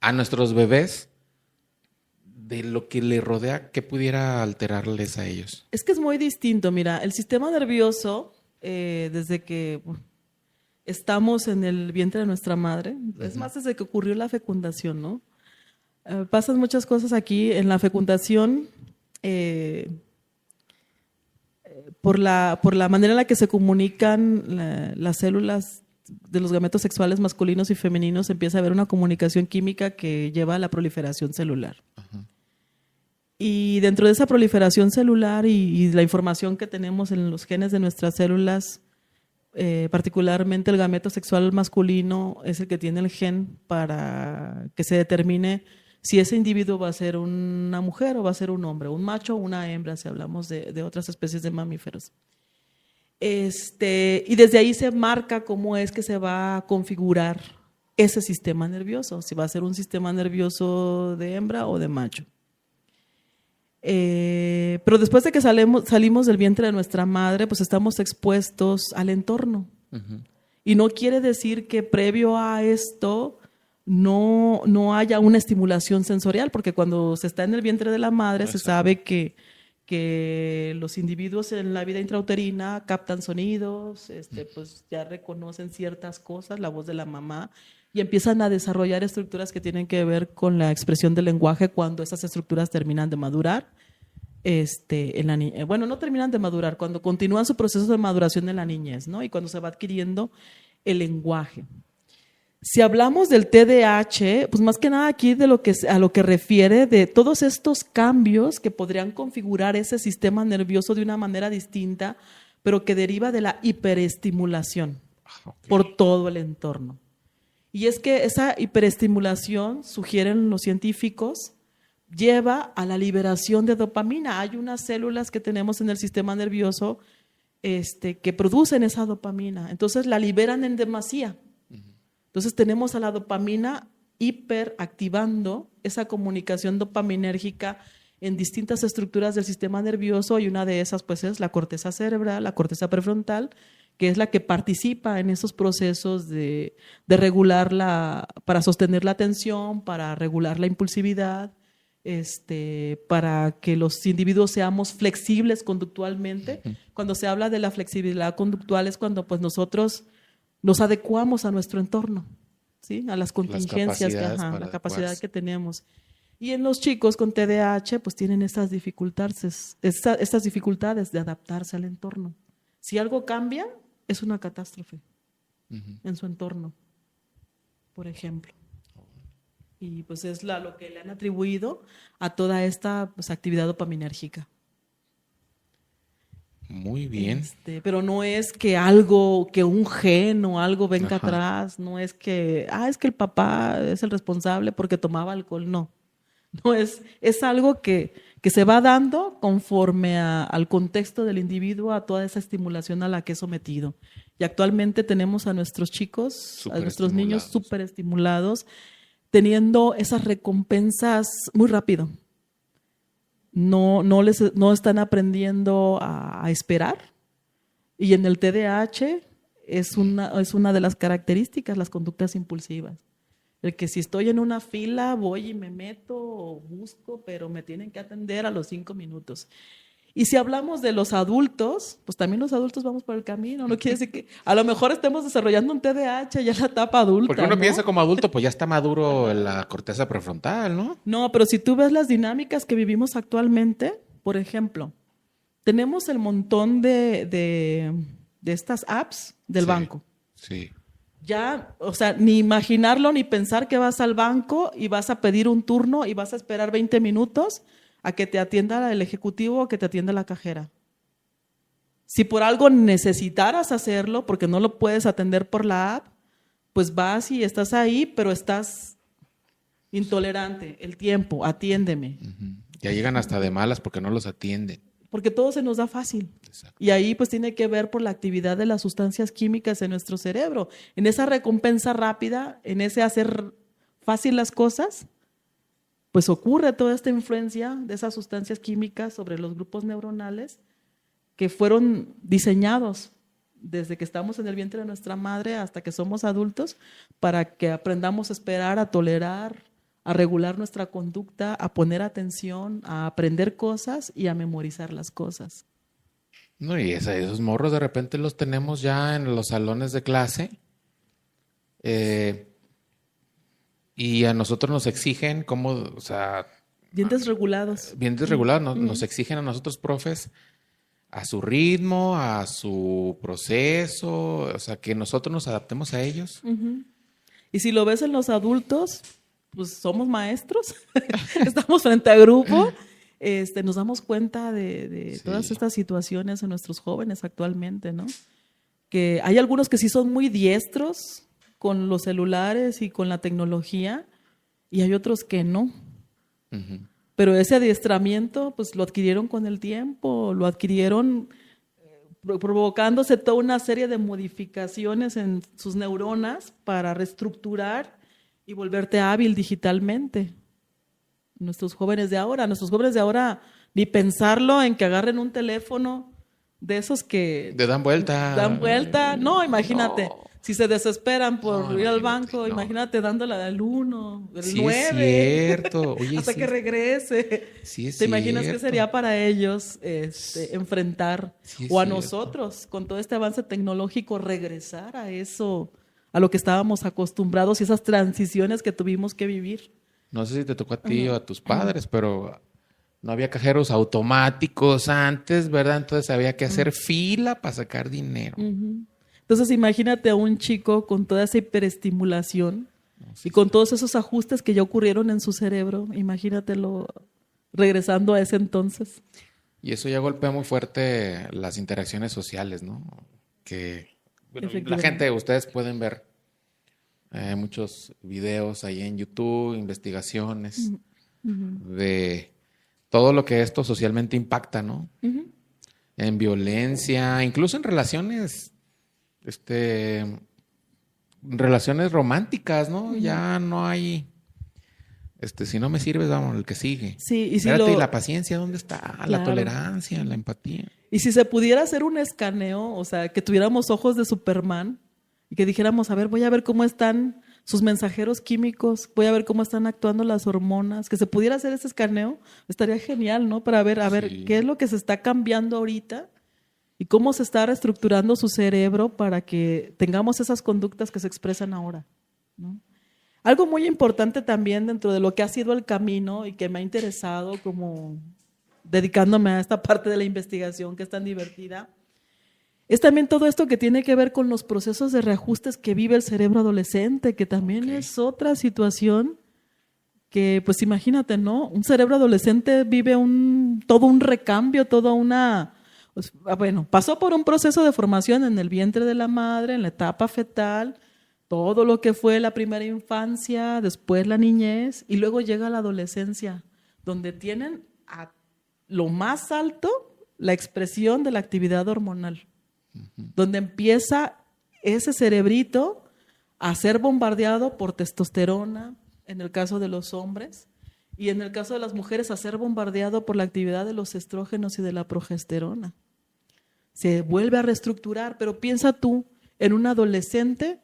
a nuestros bebés. De lo que le rodea, ¿qué pudiera alterarles a ellos? Es que es muy distinto. Mira, el sistema nervioso, desde que estamos en el vientre de nuestra madre, es más desde que ocurrió la fecundación, ¿no? Pasan muchas cosas aquí en la fecundación, por la manera en la que se comunican las células de los gametos sexuales masculinos y femeninos, empieza a haber una comunicación química que lleva a la proliferación celular. Ajá. Y dentro de esa proliferación celular y la información que tenemos en los genes de nuestras células, particularmente el gameto sexual masculino es el que tiene el gen para que se determine si ese individuo va a ser una mujer o va a ser un hombre, un macho o una hembra, si hablamos de otras especies de mamíferos. Y desde ahí se marca cómo es que se va a configurar ese sistema nervioso, si va a ser un sistema nervioso de hembra o de macho. Pero después de que salimos del vientre de nuestra madre, pues estamos expuestos al entorno. Uh-huh. Y no quiere decir que previo a esto no haya una estimulación sensorial, porque cuando se está en el vientre de la madre, exacto, se sabe que los individuos en la vida intrauterina captan sonidos, pues ya reconocen ciertas cosas, la voz de la mamá, y empiezan a desarrollar estructuras que tienen que ver con la expresión del lenguaje cuando esas estructuras terminan de madurar. No terminan de madurar, cuando continúan su proceso de maduración en la niñez, ¿no? Y cuando se va adquiriendo el lenguaje. Si hablamos del TDAH, pues más que nada aquí a lo que refiere de todos estos cambios que podrían configurar ese sistema nervioso de una manera distinta, pero que deriva de la hiperestimulación por todo el entorno. Y es que esa hiperestimulación, sugieren los científicos, lleva a la liberación de dopamina. Hay unas células que tenemos en el sistema nervioso que producen esa dopamina. Entonces la liberan en demasía. Entonces tenemos a la dopamina hiperactivando esa comunicación dopaminérgica en distintas estructuras del sistema nervioso, y una de esas pues es la corteza cerebral, la corteza prefrontal, que es la que participa en esos procesos de regular para sostener la atención, para regular la impulsividad, para que los individuos seamos flexibles conductualmente. Cuando se habla de la flexibilidad conductual es cuando pues nosotros nos adecuamos a nuestro entorno, ¿sí? A las contingencias, la capacidad que tenemos. Y en los chicos con TDAH pues tienen estas dificultades de adaptarse al entorno. Si algo cambia, es una catástrofe en su entorno, por ejemplo. Y pues es lo que le han atribuido a toda esta pues, actividad dopaminérgica. Muy bien. Pero no es que un gen o algo venga atrás, no es que el papá es el responsable porque tomaba alcohol, no. No es algo que se va dando conforme al contexto del individuo, a toda esa estimulación a la que es sometido. Y actualmente tenemos a nuestros chicos, a nuestros niños súper estimulados, teniendo esas recompensas muy rápido. No están aprendiendo a esperar. Y en el TDAH es una de las características, las conductas impulsivas. El que si estoy en una fila, voy y me meto o busco, pero me tienen que atender a los 5 minutos. Y si hablamos de los adultos, pues también los adultos vamos por el camino. No quiere decir que a lo mejor estemos desarrollando un TDAH ya en la etapa adulta. Porque uno piensa como adulto, pues ya está maduro la corteza prefrontal, ¿no? No, pero si tú ves las dinámicas que vivimos actualmente, por ejemplo, tenemos el montón de estas apps del banco. Sí. Ya, o sea, ni imaginarlo ni pensar que vas al banco y vas a pedir un turno y vas a esperar 20 minutos a que te atienda el ejecutivo o que te atienda la cajera. Si por algo necesitaras hacerlo, porque no lo puedes atender por la app, pues vas y estás ahí, pero estás intolerante. El tiempo, atiéndeme. Ya llegan hasta de malas porque no los atienden. Porque todo se nos da fácil. Exacto. Y ahí pues tiene que ver por la actividad de las sustancias químicas en nuestro cerebro. En esa recompensa rápida, en ese hacer fácil las cosas, pues ocurre toda esta influencia de esas sustancias químicas sobre los grupos neuronales que fueron diseñados desde que estamos en el vientre de nuestra madre hasta que somos adultos para que aprendamos a esperar, a tolerar, a regular nuestra conducta, a poner atención, a aprender cosas y a memorizar las cosas. No, y esos morros de repente los tenemos ya en los salones de clase y a nosotros nos exigen cómo, o sea, Bien desregulados. bien desregulados, nos exigen a nosotros, profes, a su ritmo, a su proceso, o sea, que nosotros nos adaptemos a ellos. Y si lo ves en los adultos, pues somos maestros, estamos frente a grupo, nos damos cuenta de todas estas situaciones en nuestros jóvenes actualmente, ¿no? Que hay algunos que sí son muy diestros con los celulares y con la tecnología, y hay otros que no. Pero ese adiestramiento, pues lo adquirieron con el tiempo, lo adquirieron provocándose toda una serie de modificaciones en sus neuronas para reestructurar y volverte hábil digitalmente. Nuestros jóvenes de ahora ni pensarlo en que agarren un teléfono de esos que Dan vuelta. No, imagínate. No. Si se desesperan por ir al banco, no. imagínate dándole al 1, el Sí 9. es cierto. Oye, hasta sí. que regrese. Sí es ¿Te imaginas qué cierto. sería para ellos enfrentar, Sí es o a cierto. nosotros, con todo este avance tecnológico, regresar a eso, a lo que estábamos acostumbrados y esas transiciones que tuvimos que vivir? No sé si te tocó a ti o a tus padres, pero no había cajeros automáticos antes, ¿verdad? Entonces había que hacer fila para sacar dinero. Entonces imagínate a un chico con toda esa hiperestimulación y con todos esos ajustes que ya ocurrieron en su cerebro, imagínatelo regresando a ese entonces. Y eso ya golpea muy fuerte las interacciones sociales, ¿no? Que bueno, la gente, ustedes pueden ver muchos videos ahí en YouTube, investigaciones de todo lo que esto socialmente impacta, ¿no? En violencia, incluso en relaciones, relaciones románticas, ¿no? Ya no hay, si no me sirves, vamos, el que sigue. Sí, y si Espérate, ¿y la paciencia dónde está? Claro. La tolerancia, la empatía. Y si se pudiera hacer un escaneo, o sea, que tuviéramos ojos de Superman y que dijéramos, a ver, voy a ver cómo están sus mensajeros químicos, voy a ver cómo están actuando las hormonas, que se pudiera hacer ese escaneo, estaría genial, ¿no? Para ver, Sí. qué es lo que se está cambiando ahorita y cómo se está reestructurando su cerebro para que tengamos esas conductas que se expresan ahora, ¿no? Algo muy importante también dentro de lo que ha sido el camino y que me ha interesado como dedicándome a esta parte de la investigación que es tan divertida, es también todo esto que tiene que ver con los procesos de reajustes que vive el cerebro adolescente, que también es otra situación que, pues imagínate, ¿no? Un cerebro adolescente vive todo un recambio, toda una... Pues, bueno, pasó por un proceso de formación en el vientre de la madre, en la etapa fetal, todo lo que fue la primera infancia, después la niñez, y luego llega la adolescencia, donde tienen a lo más alto la expresión de la actividad hormonal, donde empieza ese cerebrito a ser bombardeado por testosterona, en el caso de los hombres, y en el caso de las mujeres a ser bombardeado por la actividad de los estrógenos y de la progesterona. Se vuelve a reestructurar, pero piensa tú en un adolescente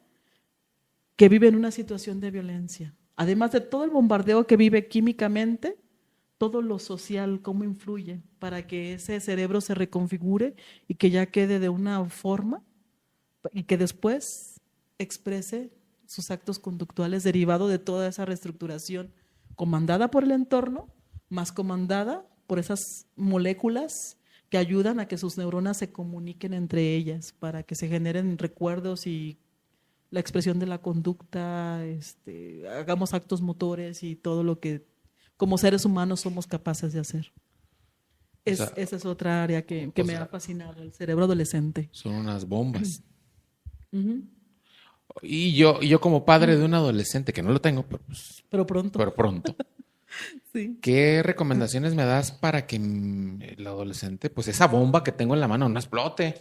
que vive en una situación de violencia. Además de todo el bombardeo que vive químicamente, todo lo social, cómo influye para que ese cerebro se reconfigure y que ya quede de una forma y que después exprese sus actos conductuales derivado de toda esa reestructuración comandada por el entorno, más comandada por esas moléculas que ayudan a que sus neuronas se comuniquen entre ellas para que se generen recuerdos y la expresión de la conducta, hagamos actos motores y todo lo que como seres humanos somos capaces de hacer. O sea, Esa es otra área que o me sea, ha fascinado, el cerebro adolescente. son unas bombas. Ujú. Y yo como padre de un adolescente, que no lo tengo, pero, pues, Pero pronto, pero pronto, sí. ¿qué recomendaciones me das para que el adolescente, pues esa bomba que tengo en la mano no explote?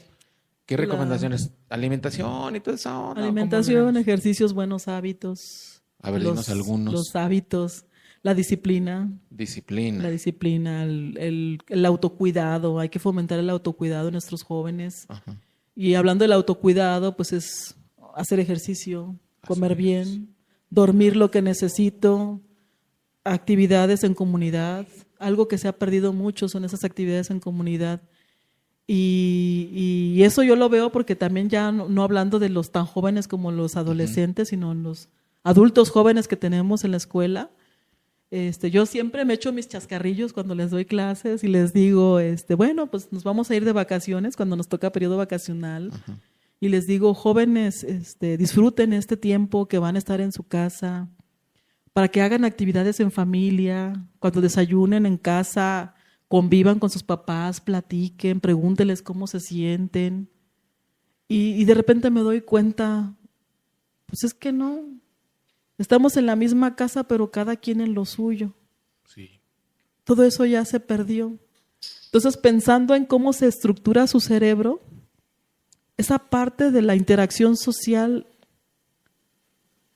¿Qué La recomendaciones? Alimentación y todo eso, ¿no? ¿Cómo le alimentación, haremos? ejercicios, buenos hábitos, A ver, dinos los algunos. hábitos, la disciplina, Disciplina. el autocuidado. Hay que fomentar el autocuidado en nuestros jóvenes. Ajá. Y hablando del autocuidado, pues es hacer ejercicio, comer Hacer ejercicio. bien, dormir lo que necesito, actividades en comunidad. Algo que se ha perdido mucho son esas actividades en comunidad. Y eso yo lo veo porque también ya no hablando de los tan jóvenes como los Ujú. adolescentes, sino los adultos jóvenes que tenemos en la escuela. Yo siempre me echo mis chascarrillos cuando les doy clases y les digo, bueno, pues nos vamos a ir de vacaciones cuando nos toca periodo vacacional. Ajá. Y les digo, jóvenes, disfruten este tiempo que van a estar en su casa, para que hagan actividades en familia, cuando desayunen en casa, convivan con sus papás, platiquen, pregúntenles cómo se sienten. Y de repente me doy cuenta, pues es que no, estamos en la misma casa, pero cada quien en lo suyo. Sí. Todo eso ya se perdió. Entonces, pensando en cómo se estructura su cerebro, esa parte de la interacción social,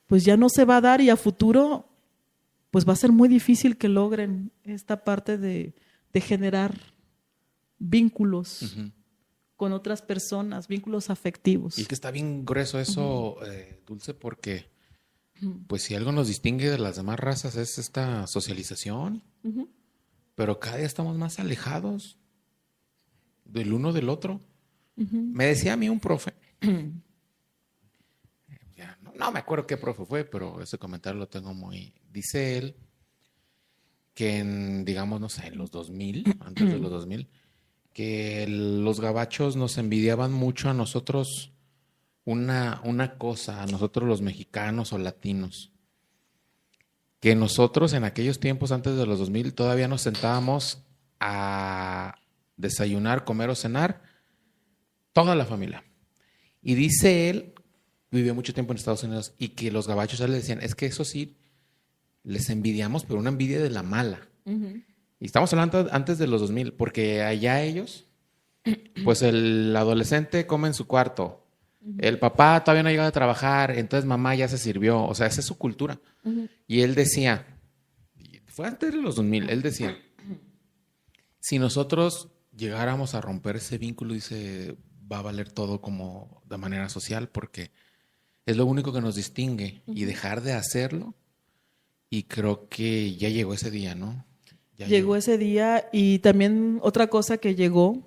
pues ya no se va a dar y a futuro, pues va a ser muy difícil que logren esta parte de generar vínculos Ujú. con otras personas, vínculos afectivos. Y es que está bien grueso eso, Dulce, porque pues si algo nos distingue de las demás razas es esta socialización, Ujú. pero cada día estamos más alejados del uno del otro. Me decía a mí un profe, ya no me acuerdo qué profe fue, pero ese comentario lo tengo muy... Dice él que en, digamos, no sé, en los 2000, antes de los 2000, que los gabachos nos envidiaban mucho a nosotros una cosa, a nosotros los mexicanos o latinos, que nosotros en aquellos tiempos antes de los 2000 todavía nos sentábamos a desayunar, comer o cenar toda la familia. Y dice él, vivió mucho tiempo en Estados Unidos, y que los gabachos a él le decían, es que eso sí, les envidiamos, pero una envidia de la mala. Ujú. Y estamos hablando antes de los 2000, porque allá ellos, pues el adolescente come en su cuarto, el papá todavía no ha llegado a trabajar, entonces mamá ya se sirvió, o sea, esa es su cultura. Ujú. Y él decía, fue antes de los 2000, él decía, si nosotros llegáramos a romper ese vínculo, dice, va a valer todo como de manera social, porque es lo único que nos distingue, y dejar de hacerlo, y creo que ya llegó ese día, ¿no? Ya Llegó ese día y también otra cosa que llegó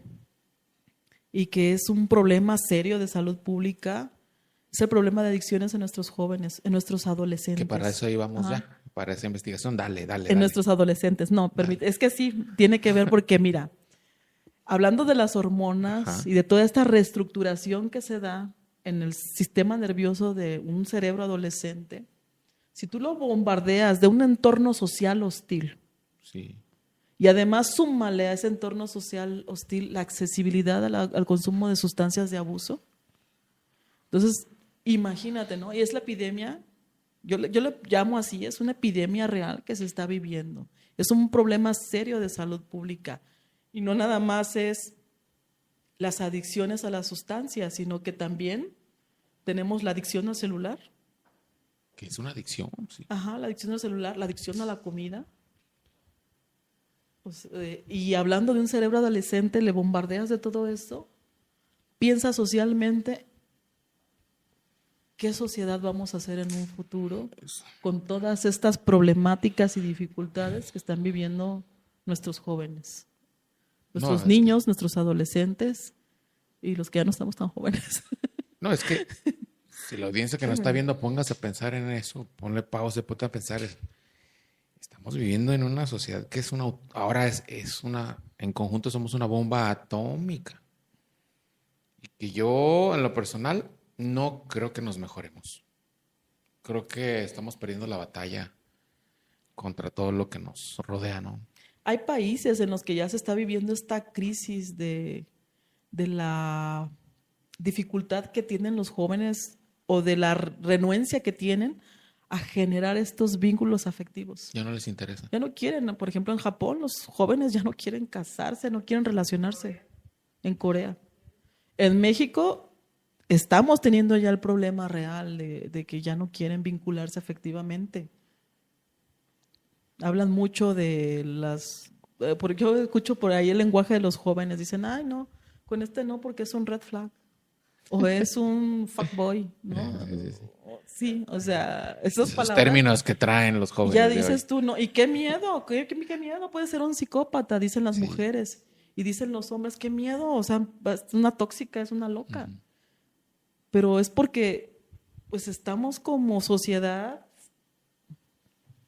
y que es un problema serio de salud pública es el problema de adicciones en nuestros jóvenes, en nuestros adolescentes. Que para eso íbamos Ajá. ya, para esa investigación. Dale, dale, En dale. nuestros adolescentes. No, permite. Es que sí, tiene que ver porque, mira, hablando de las hormonas Ajá. y de toda esta reestructuración que se da en el sistema nervioso de un cerebro adolescente, si tú lo bombardeas de un entorno social hostil Sí. y además súmale a ese entorno social hostil la accesibilidad al consumo de sustancias de abuso, entonces imagínate, ¿no? Y es la epidemia, yo le llamo así, es una epidemia real que se está viviendo. Es un problema serio de salud pública. Y no nada más es las adicciones a las sustancias, sino que también tenemos la adicción al celular. Que es una adicción, sí. Ajá, la adicción al celular, la adicción a la comida. Pues, y hablando de un cerebro adolescente, le bombardeas de todo esto, piensa socialmente qué sociedad vamos a hacer en un futuro con todas estas problemáticas y dificultades que están viviendo nuestros jóvenes, nuestros Es que, niños, nuestros adolescentes y los que ya no estamos tan jóvenes. no, es que si la audiencia que nos está viendo póngase a pensar en eso, ponle pausa, ponte a pensar. Estamos viviendo en una sociedad que es una, ahora es una, en conjunto somos una bomba atómica. Y que yo, en lo personal, no creo que nos mejoremos. Creo que estamos perdiendo la batalla contra todo lo que nos rodea, ¿no? Hay países en los que ya se está viviendo esta crisis de la dificultad que tienen los jóvenes o de la renuencia que tienen a generar estos vínculos afectivos. Ya no les interesa. Ya no quieren, por ejemplo, en Japón los jóvenes ya no quieren casarse, no quieren relacionarse. En Corea. En México estamos teniendo ya el problema real de que ya no quieren vincularse afectivamente. Hablan mucho de las... porque yo escucho por ahí el lenguaje de los jóvenes. Dicen, ay, no, con este no porque es un red flag. O es un fuckboy, ¿no? Sí, o sea, esas palabras... términos que traen los jóvenes. Ya dices tú, no, y qué miedo, qué miedo, puede ser un psicópata, dicen las mujeres. Y dicen los hombres, qué miedo, o sea, es una tóxica, es una loca. Pero es porque pues estamos como sociedad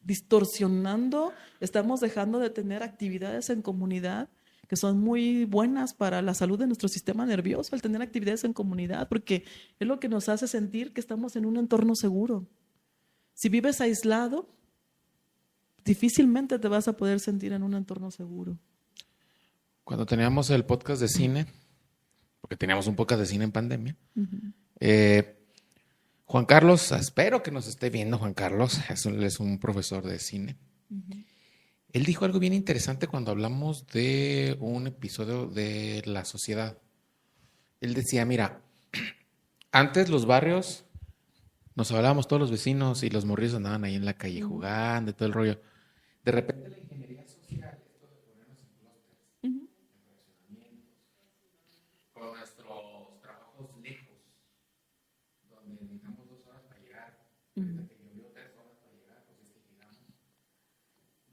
distorsionando, estamos dejando de tener actividades en comunidad que son muy buenas para la salud de nuestro sistema nervioso, el tener actividades en comunidad, porque es lo que nos hace sentir que estamos en un entorno seguro. Si vives aislado, difícilmente te vas a poder sentir en un entorno seguro. Cuando teníamos el podcast de cine, porque teníamos un podcast de cine en pandemia, Juan Carlos, espero que nos esté viendo Juan Carlos, él es un profesor de cine. Él dijo algo bien interesante cuando hablamos de un episodio de La Sociedad. Él decía, mira, antes los barrios, nos hablábamos todos los vecinos y los morrillos andaban ahí en la calle jugando y todo el rollo. De repente la ingeniería social, esto de ponernos en clústeres, en fraccionamientos, con nuestros trabajos lejos, donde necesitamos 2 horas para llegar, ahorita que llovió 3 horas para llegar, pues es que llegamos.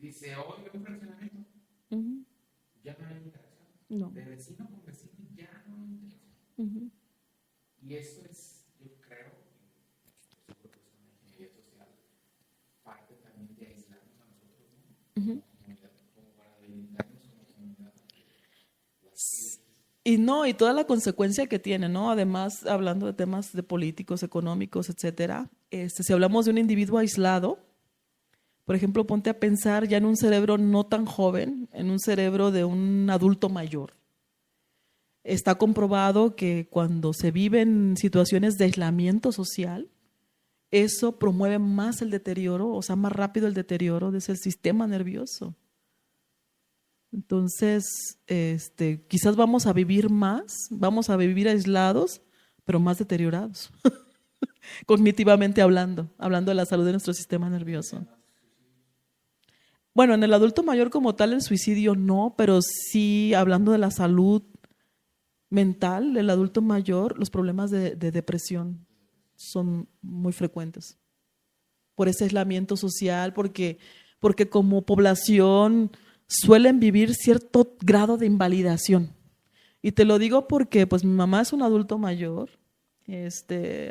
Dice, hoy un fraccionamiento, ya no hay interacción. No. De vecino con vecino ya no hay interacción. Y eso es, yo creo, seguro que es una ingeniería social, parte también de aislarnos a nosotros, ¿no? Como para delimitarnos como comunidad. Y toda la consecuencia que tiene, ¿no? Además, hablando de temas de políticos, económicos, etcétera, si hablamos de un individuo aislado, por ejemplo, ponte a pensar ya en un cerebro no tan joven, en un cerebro de un adulto mayor. Está comprobado que cuando se vive en situaciones de aislamiento social, eso promueve más el deterioro, o sea, más rápido el deterioro de ese sistema nervioso. Entonces, quizás vamos a vivir aislados, pero más deteriorados, cognitivamente hablando de la salud de nuestro sistema nervioso. Bueno, en el adulto mayor como tal el suicidio no, pero sí hablando de la salud mental del adulto mayor, los problemas de depresión son muy frecuentes por ese aislamiento social, porque como población suelen vivir cierto grado de invalidación. Y te lo digo porque pues mi mamá es un adulto mayor,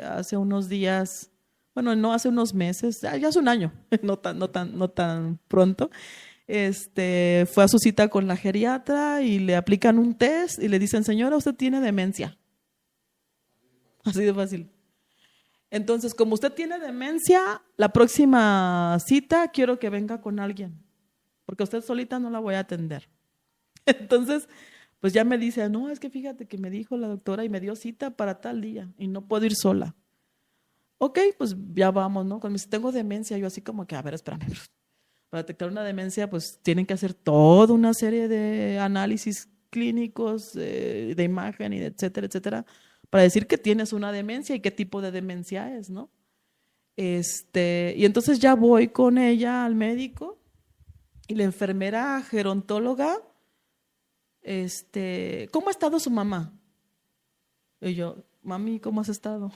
hace unos días, bueno, no hace unos meses, ya hace un año, no tan pronto, fue a su cita con la geriatra y le aplican un test y le dicen, señora, usted tiene demencia. Así de fácil. Entonces, como usted tiene demencia, la próxima cita quiero que venga con alguien, porque usted solita no la voy a atender. Entonces, pues ya me dice, no, es que fíjate que me dijo la doctora y me dio cita para tal día y no puedo ir sola. Ok, pues ya vamos, ¿no? Cuando me dice, tengo demencia, yo así como que, a ver, espérame. Para detectar una demencia, pues tienen que hacer toda una serie de análisis clínicos, de imagen, y etcétera, etcétera, para decir que tienes una demencia y qué tipo de demencia es, ¿no? Y entonces ya voy con ella al médico y la enfermera gerontóloga, ¿cómo ha estado su mamá? Y yo, mami, ¿cómo has estado?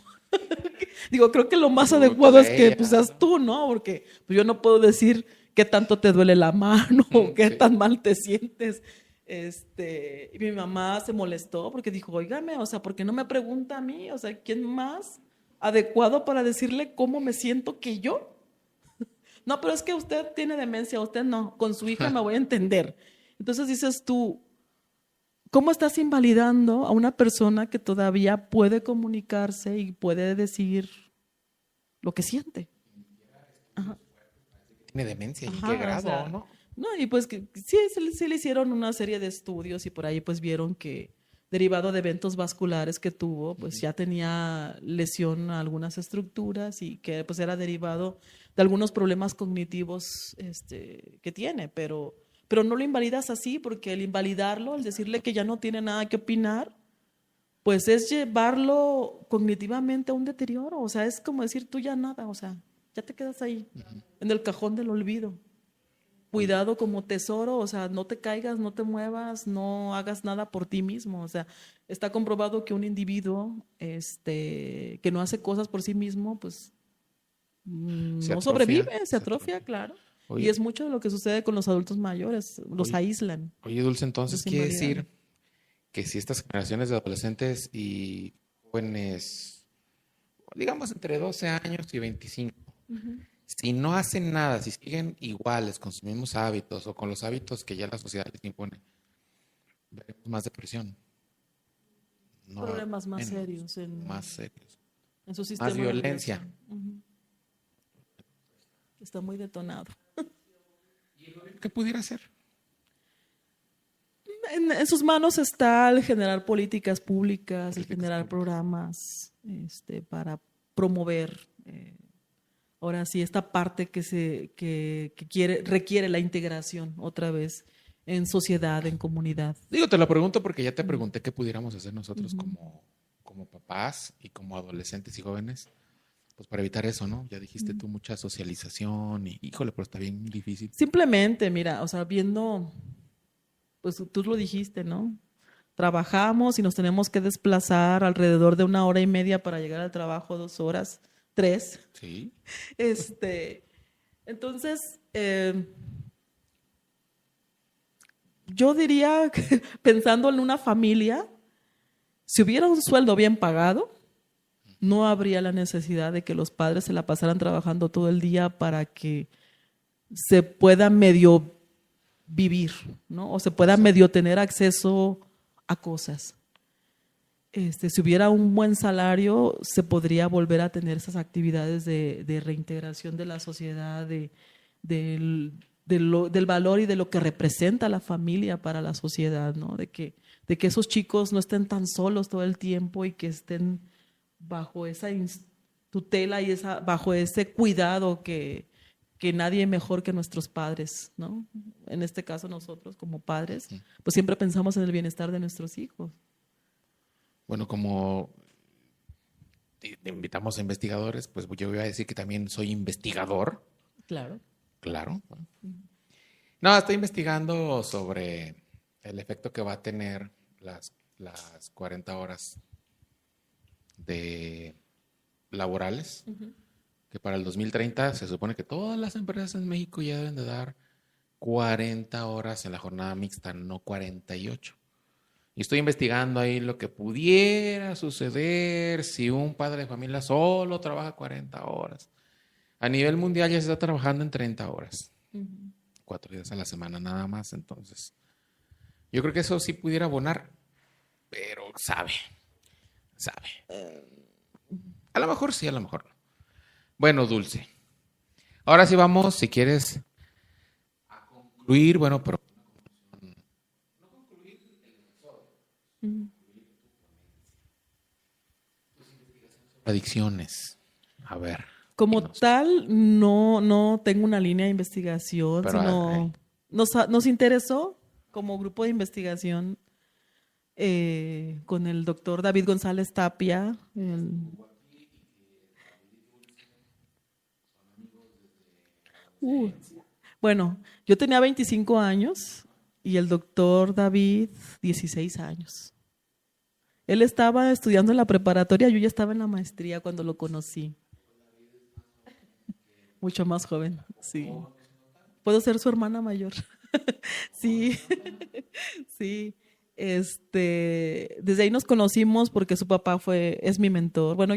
Digo, creo que lo más adecuado es que pues seas tú, ¿no? Porque pues, yo no puedo decir qué tanto te duele la mano, qué tan mal te sientes. Y mi mamá se molestó porque dijo, óigame, o sea, ¿por qué no me pregunta a mí? O sea, ¿quién más adecuado para decirle cómo me siento que yo? No, pero es que usted tiene demencia, usted no, con su hija me voy a entender. Entonces dices tú, ¿cómo estás invalidando a una persona que todavía puede comunicarse y puede decir lo que siente? Ajá. tiene demencia y en Ajá, qué o grado, sea, ¿no? no, y pues que sí, sí le hicieron una serie de estudios y por ahí pues vieron que derivado de eventos vasculares que tuvo, pues ya tenía lesión a algunas estructuras y que pues era derivado de algunos problemas cognitivos que tiene, pero no lo invalidas así porque el invalidarlo, el decirle que ya no tiene nada que opinar, pues es llevarlo cognitivamente a un deterioro, o sea, es como decir tú ya nada, o sea, ya te quedas ahí, en el cajón del olvido. Oye, Cuidado como tesoro, o sea, no te caigas, no te muevas, no hagas nada por ti mismo, o sea, está comprobado que un individuo que no hace cosas por sí mismo, pues se no atrofia, sobrevive, se se atrofia, atrofia. claro. Y Oye, es mucho de lo que sucede con los adultos mayores, los oye, aíslan, oye, Dulce, entonces los quiere invalidan. decir que si estas generaciones de adolescentes y jóvenes, digamos entre 12 años y 25, si no hacen nada, si siguen iguales con sus mismos hábitos o con los hábitos que ya la sociedad les impone, veremos más depresión, no Problemas más menos, serios más serios, en su más sistema nervioso. violencia. Está muy detonado. ¿Qué pudiera hacer? En sus manos está el generar políticas públicas, el Políticas generar públicas. programas para promover, ahora sí, esta parte que requiere la integración otra vez en sociedad, en comunidad. Digo, te lo pregunto porque ya te Mm. pregunté qué pudiéramos hacer nosotros Ujú. como papás y como adolescentes y jóvenes, pues para evitar eso, ¿no? Ya dijiste tú mucha socialización y híjole, pero está bien difícil. Simplemente, mira, o sea, viendo, pues tú lo dijiste, ¿no? Trabajamos y nos tenemos que desplazar alrededor de 1 hora y media para llegar al trabajo, 2 horas, tres. Sí, Este, entonces, yo diría que pensando en una familia, si hubiera un sueldo bien pagado, no habría la necesidad de que los padres se la pasaran trabajando todo el día para que se pueda medio vivir, ¿no? O se pueda exacto. medio tener acceso a cosas. Si hubiera un buen salario, se podría volver a tener esas actividades de reintegración de la sociedad, del valor y de lo que representa la familia para la sociedad, ¿no? De que esos chicos no estén tan solos todo el tiempo y que estén bajo esa tutela y bajo ese cuidado que nadie mejor que nuestros padres, ¿no? En este caso nosotros como padres, pues siempre pensamos en el bienestar de nuestros hijos. Bueno, como te invitamos a investigadores, pues yo voy a decir que también soy investigador, Claro. claro. No, estoy investigando sobre el efecto que va a tener las 40 horas de laborales, que para el 2030 se supone que todas las empresas en México ya deben de dar 40 horas en la jornada mixta, no 48. Y estoy investigando ahí lo que pudiera suceder si un padre de familia solo trabaja 40 horas. A nivel mundial ya se está trabajando en 30 horas, 4 días a la semana nada más. Entonces, yo creo que eso sí pudiera abonar, pero sabe. A lo mejor sí, a lo mejor no. Bueno, Dulce. Ahora sí vamos, si quieres, a concluir, bueno, pero adicciones. A ver, Como dinos. tal, no tengo una línea de investigación, Pero, sino nos interesó como grupo de investigación con el doctor David González Tapia. Uh, bueno, yo tenía 25 años y el doctor David 16 años. Él estaba estudiando en la preparatoria, yo ya estaba en la maestría cuando lo conocí. Mucho más joven, sí. Puedo ser su hermana mayor. Sí, sí. Desde ahí nos conocimos porque su papá es mi mentor. Bueno,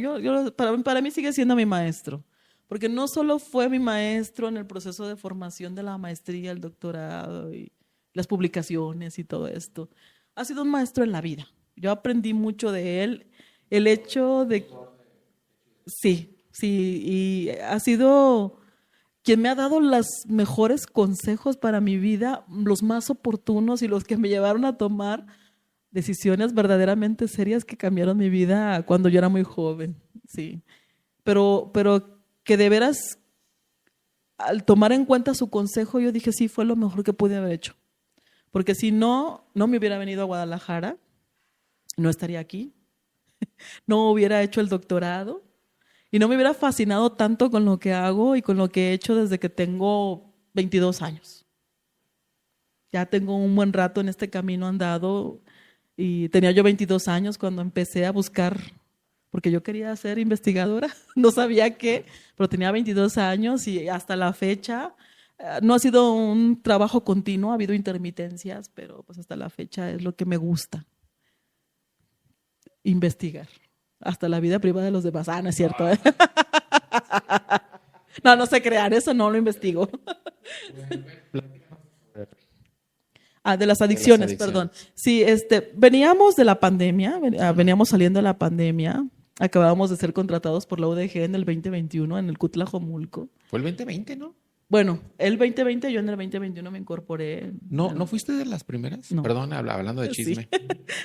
para mí sigue siendo mi maestro, porque no solo fue mi maestro en el proceso de formación de la maestría, el doctorado y las publicaciones y todo esto. Ha sido un maestro en la vida. Yo aprendí mucho de él. El hecho de, sí, sí, y ha sido quien me ha dado los mejores consejos para mi vida, los más oportunos y los que me llevaron a tomar decisiones verdaderamente serias que cambiaron mi vida cuando yo era muy joven, sí. Pero que de veras, al tomar en cuenta su consejo, yo dije, sí, fue lo mejor que pude haber hecho. Porque si no, no me hubiera venido a Guadalajara, no estaría aquí, no hubiera hecho el doctorado y no me hubiera fascinado tanto con lo que hago y con lo que he hecho desde que tengo 22 años. Ya tengo un buen rato en este camino andado y tenía yo 22 años cuando empecé a buscar, porque yo quería ser investigadora, no sabía qué, pero tenía 22 años y hasta la fecha no ha sido un trabajo continuo, ha habido intermitencias, pero pues hasta la fecha es lo que me gusta, investigar. Hasta la vida privada de los demás. Ah, no es cierto. No, no sé crear, eso no lo investigo. De las adicciones, perdón. Sí, veníamos de la pandemia, veníamos saliendo de la pandemia, acabábamos de ser contratados por la UDG en el 2021 en el CUT Tlajomulco. Fue el 2020, ¿no? Bueno, el 2020, yo en el 2021 me incorporé. ¿No fuiste de las primeras? No. Perdón, hablando de chisme. Sí.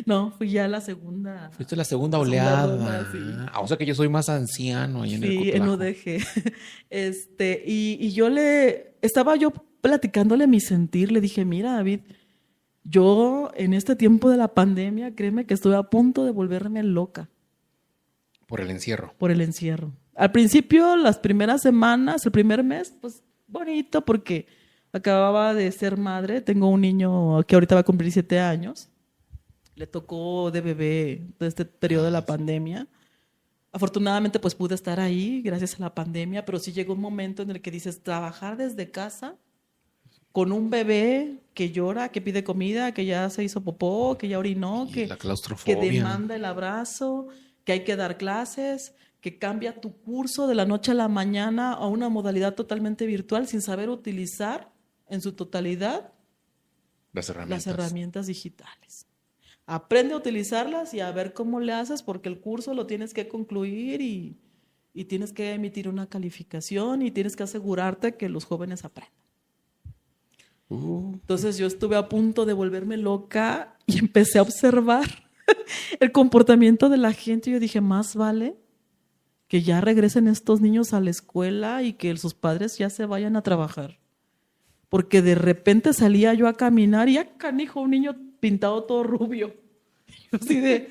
No, fui ya la segunda. Fuiste la segunda oleada. Ronda, sí. O sea que yo soy más anciano ahí en el Sí, Cutlajo. en UDG. Y estaba yo platicándole mi sentir, le dije, mira, David, yo en este tiempo de la pandemia, créeme que estuve a punto de volverme loca. Por el encierro. Por el encierro. Al principio, las primeras semanas, el primer mes, pues bonito porque acababa de ser madre. Tengo un niño que ahorita va a cumplir 7 años. Le tocó de bebé todo este periodo de la pandemia. Afortunadamente, pues pude estar ahí gracias a la pandemia, pero sí llegó un momento en el que dices, trabajar desde casa con un bebé que llora, que pide comida, que ya se hizo popó, que ya orinó, Y que la claustrofobia. demanda el abrazo, que hay que dar clases, que cambia tu curso de la noche a la mañana a una modalidad totalmente virtual sin saber utilizar en su totalidad las herramientas digitales. Aprende a utilizarlas y a ver cómo le haces porque el curso lo tienes que concluir y tienes que emitir una calificación y tienes que asegurarte que los jóvenes aprendan. Entonces yo estuve a punto de volverme loca y empecé a observar el comportamiento de la gente y yo dije, más vale que ya regresen estos niños a la escuela y que sus padres ya se vayan a trabajar. Porque de repente salía yo a caminar y ya canijo, un niño pintado todo rubio. Yo así de,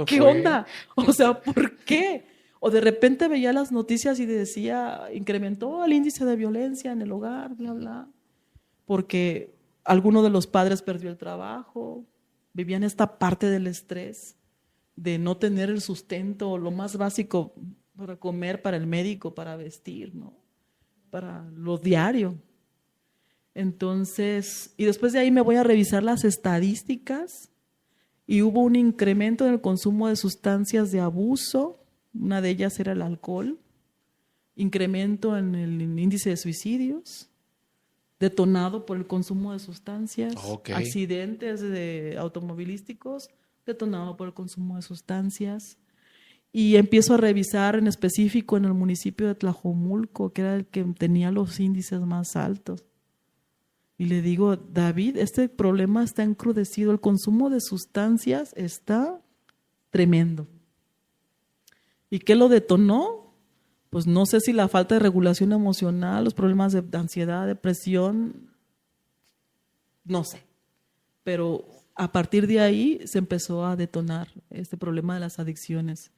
¿qué onda? O sea, ¿por qué? O de repente veía las noticias y decía, incrementó el índice de violencia en el hogar, bla, bla. Porque alguno de los padres perdió el trabajo, vivían esta parte del estrés, de no tener el sustento, lo más básico para comer, para el médico, para vestir, ¿no? Para lo diario. Entonces, y después de ahí me voy a revisar las estadísticas y hubo un incremento en el consumo de sustancias de abuso, una de ellas era el alcohol, incremento en el índice de suicidios, detonado por el consumo de sustancias, accidentes automovilísticos, detonado por el consumo de sustancias. Y empiezo a revisar en específico en el municipio de Tlajomulco, que era el que tenía los índices más altos. Y le digo, David, este problema está encrudecido, el consumo de sustancias está tremendo. ¿Y qué lo detonó? Pues no sé si la falta de regulación emocional, los problemas de ansiedad, depresión, no sé. Pero a partir de ahí se empezó a detonar este problema de las adicciones.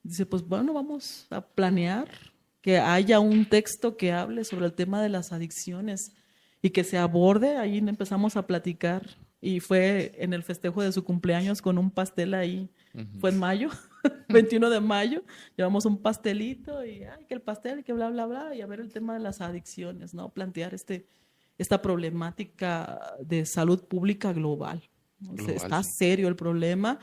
Dice, pues bueno, vamos a planear que haya un texto que hable sobre el tema de las adicciones y que se aborde. Ahí empezamos a platicar y fue en el festejo de su cumpleaños con un pastel ahí. Fue en mayo, 21 de mayo, llevamos un pastelito y que el pastel, que bla, bla, bla, y a ver el tema de las adicciones, ¿no? Plantear esta problemática de salud pública global. Está serio el problema,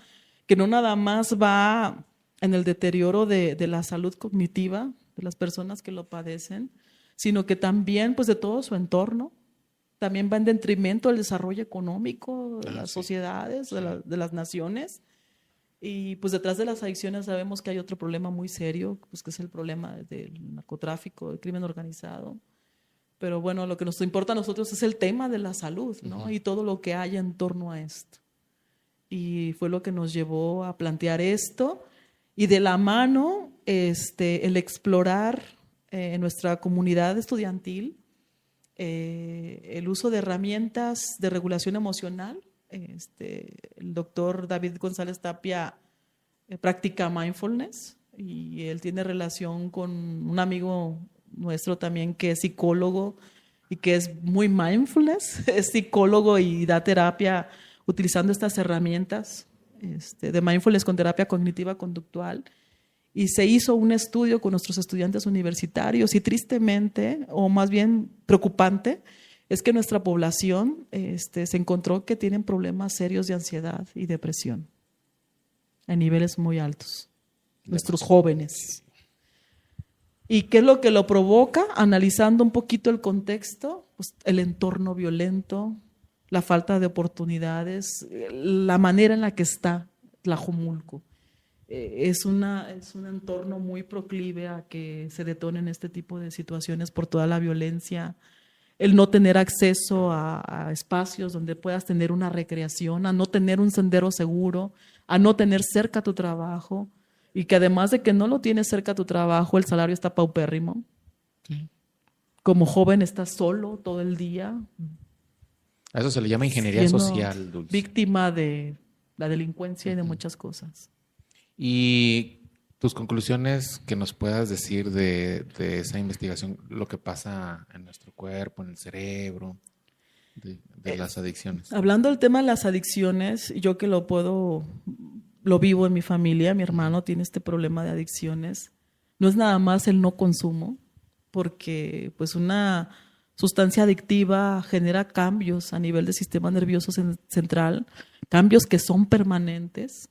que no nada más va en el deterioro de la salud cognitiva de las personas que lo padecen, sino que también pues de todo su entorno, también va en detrimento del desarrollo económico de las sociedades, de las naciones. Y pues detrás de las adicciones sabemos que hay otro problema muy serio, pues que es el problema del narcotráfico, del crimen organizado, Pero bueno, lo que nos importa a nosotros es el tema de la salud, ¿no? Uh-huh. Y todo lo que haya en torno a esto. Y fue lo que nos llevó a plantear esto. Y de la mano, el explorar en nuestra comunidad estudiantil el uso de herramientas de regulación emocional. El doctor David González Tapia practica mindfulness y él tiene relación con un amigo nuestro también que es psicólogo y que es muy mindfulness, es psicólogo y da terapia utilizando estas herramientas de mindfulness con terapia cognitiva conductual. Y se hizo un estudio con nuestros estudiantes universitarios y tristemente, o más bien preocupante, es que nuestra población se encontró que tienen problemas serios de ansiedad y depresión a niveles muy altos, nuestros jóvenes. ¿Y qué es lo que lo provoca? Analizando un poquito el contexto, pues el entorno violento, la falta de oportunidades, la manera en la que está Tlajomulco. Es un entorno muy proclive a que se detonen este tipo de situaciones por toda la violencia, el no tener acceso a espacios donde puedas tener una recreación, a no tener un sendero seguro, a no tener cerca tu trabajo, y que además de que no lo tienes cerca tu trabajo, el salario está paupérrimo. Sí. Como joven estás solo todo el día. A eso se le llama ingeniería social, Dulce. Víctima de la delincuencia y de muchas cosas. Y tus conclusiones que nos puedas decir de esa investigación, lo que pasa en nuestro cuerpo, en el cerebro, de las adicciones. Hablando del tema de las adicciones, yo que lo vivo en mi familia, mi hermano tiene este problema de adicciones. No es nada más el no consumo, porque pues una sustancia adictiva genera cambios a nivel del sistema nervioso central, cambios que son permanentes.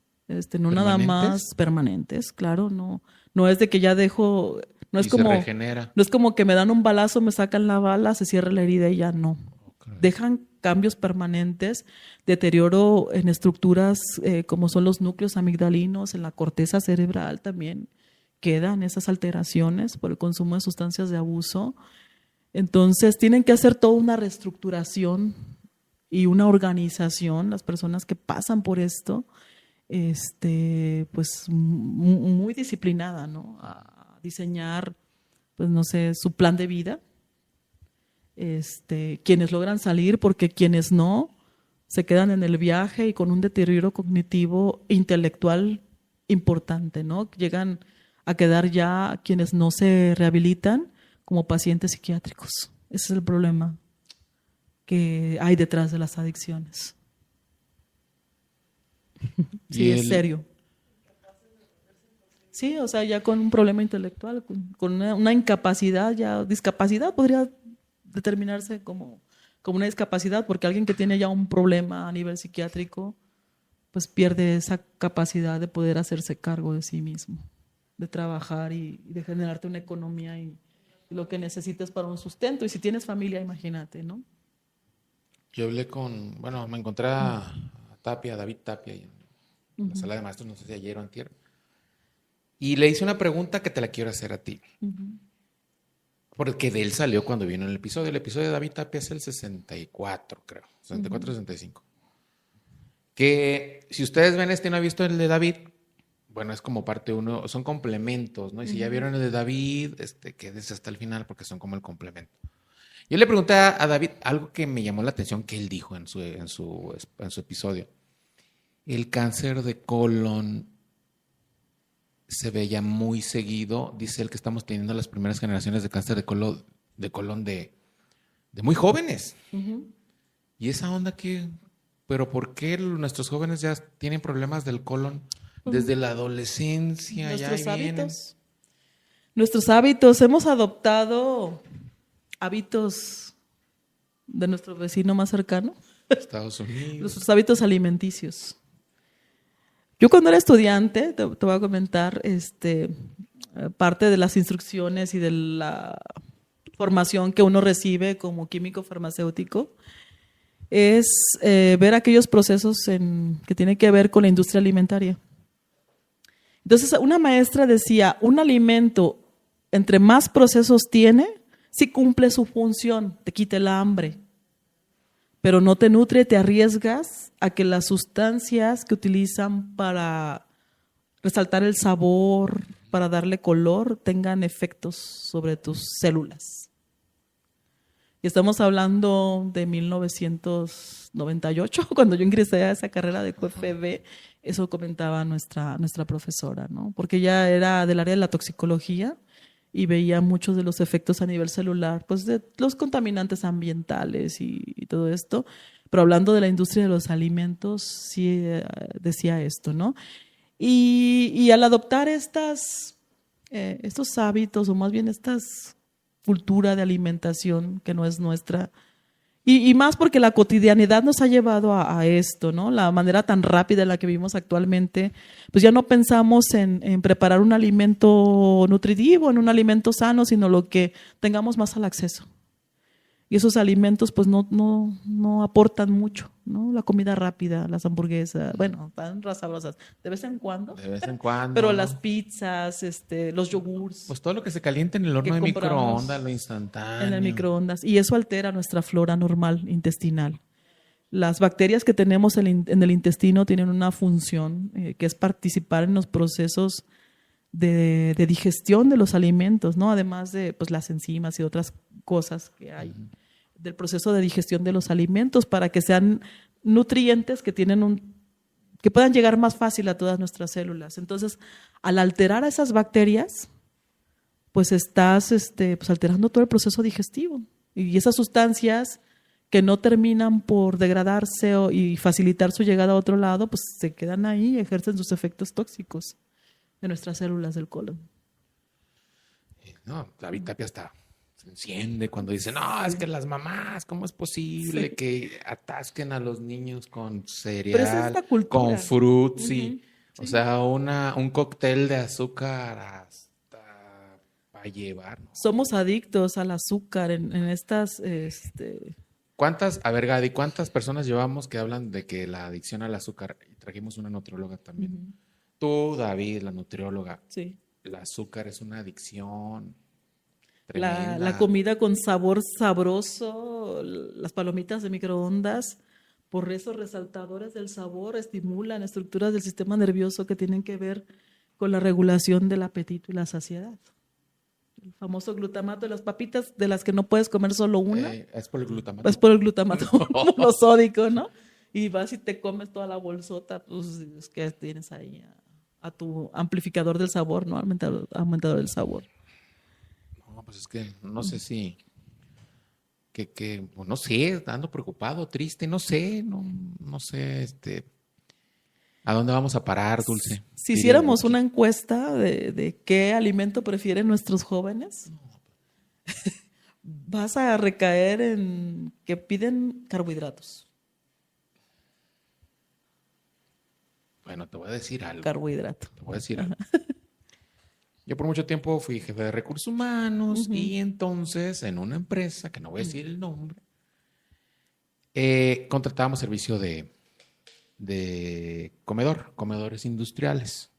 No nada más permanentes, claro, no es de que ya dejo, no es como, se regenera. No es como que me dan un balazo, me sacan la bala, se cierra la herida y ya no. Okay. Dejan cambios permanentes, deterioro en estructuras como son los núcleos amigdalinos, en la corteza cerebral también quedan esas alteraciones por el consumo de sustancias de abuso. Entonces tienen que hacer toda una reestructuración y una organización, las personas que pasan por esto, pues muy disciplinada, ¿no? A diseñar, pues no sé, su plan de vida. Quienes logran salir, porque quienes no, se quedan en el viaje y con un deterioro cognitivo intelectual importante, ¿no? Llegan a quedar ya quienes no se rehabilitan como pacientes psiquiátricos. Ese es el problema que hay detrás de las adicciones. Sí, es serio. Sí, o sea, ya con un problema intelectual, con una incapacidad, ya discapacidad podría determinarse como una discapacidad, porque alguien que tiene ya un problema a nivel psiquiátrico, pues pierde esa capacidad de poder hacerse cargo de sí mismo, de trabajar y de generarte una economía y lo que necesites para un sustento. Y si tienes familia, imagínate, ¿no? Yo hablé me encontré a Tapia, David Tapia, en la sala de maestros, no sé si ayer o antier, y le hice una pregunta que te la quiero hacer a ti. Porque de él salió cuando vino en el episodio. El episodio de David Tapia es el 64, creo. 64-65. Que si ustedes ven y no han visto el de David, bueno, es como parte uno, son complementos, ¿no? Y si ya vieron el de David, quédense hasta el final porque son como el complemento. Yo le pregunté a David algo que me llamó la atención que él dijo en su episodio. El cáncer de colon se veía muy seguido. Dice él que estamos teniendo las primeras generaciones de cáncer de colon de muy jóvenes. Y esa onda pero ¿por qué nuestros jóvenes ya tienen problemas del colon desde la adolescencia? Nuestros hábitos. Hemos adoptado hábitos de nuestro vecino más cercano. Estados Unidos. Nuestros hábitos alimenticios. Yo cuando era estudiante, te voy a comentar, parte de las instrucciones y de la formación que uno recibe como químico farmacéutico es ver aquellos procesos que tienen que ver con la industria alimentaria. Entonces, una maestra decía, un alimento entre más procesos tiene, sí cumple su función, te quita el hambre, pero no te nutre, te arriesgas a que las sustancias que utilizan para resaltar el sabor, para darle color, tengan efectos sobre tus células. Y estamos hablando de 1998, cuando yo ingresé a esa carrera de QFB, eso comentaba nuestra profesora, ¿no? Porque ella era del área de la toxicología y veía muchos de los efectos a nivel celular, pues de los contaminantes ambientales y todo esto. Pero hablando de la industria de los alimentos, sí decía esto, ¿no? Y al adoptar estos hábitos, o más bien estas cultura de alimentación que no es nuestra, y más porque la cotidianidad nos ha llevado a esto, ¿no? La manera tan rápida en la que vivimos actualmente, pues ya no pensamos en preparar un alimento nutritivo, en un alimento sano, sino lo que tengamos más al acceso. Y esos alimentos pues no aportan mucho, ¿no? La comida rápida, las hamburguesas, bueno, están sabrosas de vez en cuando. De vez en cuando. Pero ¿no? las pizzas, los yogurts. Pues todo lo que se calienta en el horno de microondas, lo instantáneo. En el microondas. Y eso altera nuestra flora normal intestinal. Las bacterias que tenemos en el intestino tienen una función que es participar en los procesos de digestión de los alimentos, ¿no? Además de pues, las enzimas y otras cosas que hay del proceso de digestión de los alimentos para que sean nutrientes que que puedan llegar más fácil a todas nuestras células. Entonces, al alterar a esas bacterias, pues estás pues alterando todo el proceso digestivo. Y esas sustancias que no terminan por degradarse y facilitar su llegada a otro lado, pues se quedan ahí y ejercen sus efectos tóxicos de nuestras células del colon. No, David Tapia se enciende cuando dice, no, es que las mamás, ¿cómo es posible que atasquen a los niños con cereal, con frutzi? O sea, un cóctel de azúcar hasta para llevar, ¿no? Somos adictos al azúcar en estas... A ver, Gadi, ¿cuántas personas llevamos que hablan de que la adicción al azúcar? Y trajimos una nutrióloga también. Tú, David, la nutrióloga. Sí. El azúcar es una adicción. La comida con sabor sabroso, las palomitas de microondas, por esos resaltadores del sabor, estimulan estructuras del sistema nervioso que tienen que ver con la regulación del apetito y la saciedad. El famoso glutamato de las papitas, de las que no puedes comer solo una. Es por el glutamato. Es por el glutamato monosódico, ¿no? Y vas y te comes toda la bolsota, pues es que tienes ahí a tu amplificador del sabor, ¿no? Aumentador del sabor. Pues es que no sé si pues no sé, ando preocupado, triste, no sé ¿a dónde vamos a parar, Dulce? Si hiciéramos una encuesta de qué alimento prefieren nuestros jóvenes, vas a recaer en que piden carbohidratos. Bueno, te voy a decir algo. Carbohidrato. Te voy a decir algo. Yo por mucho tiempo fui jefe de recursos humanos y entonces en una empresa, que no voy a decir el nombre, contratábamos servicio de comedores industriales.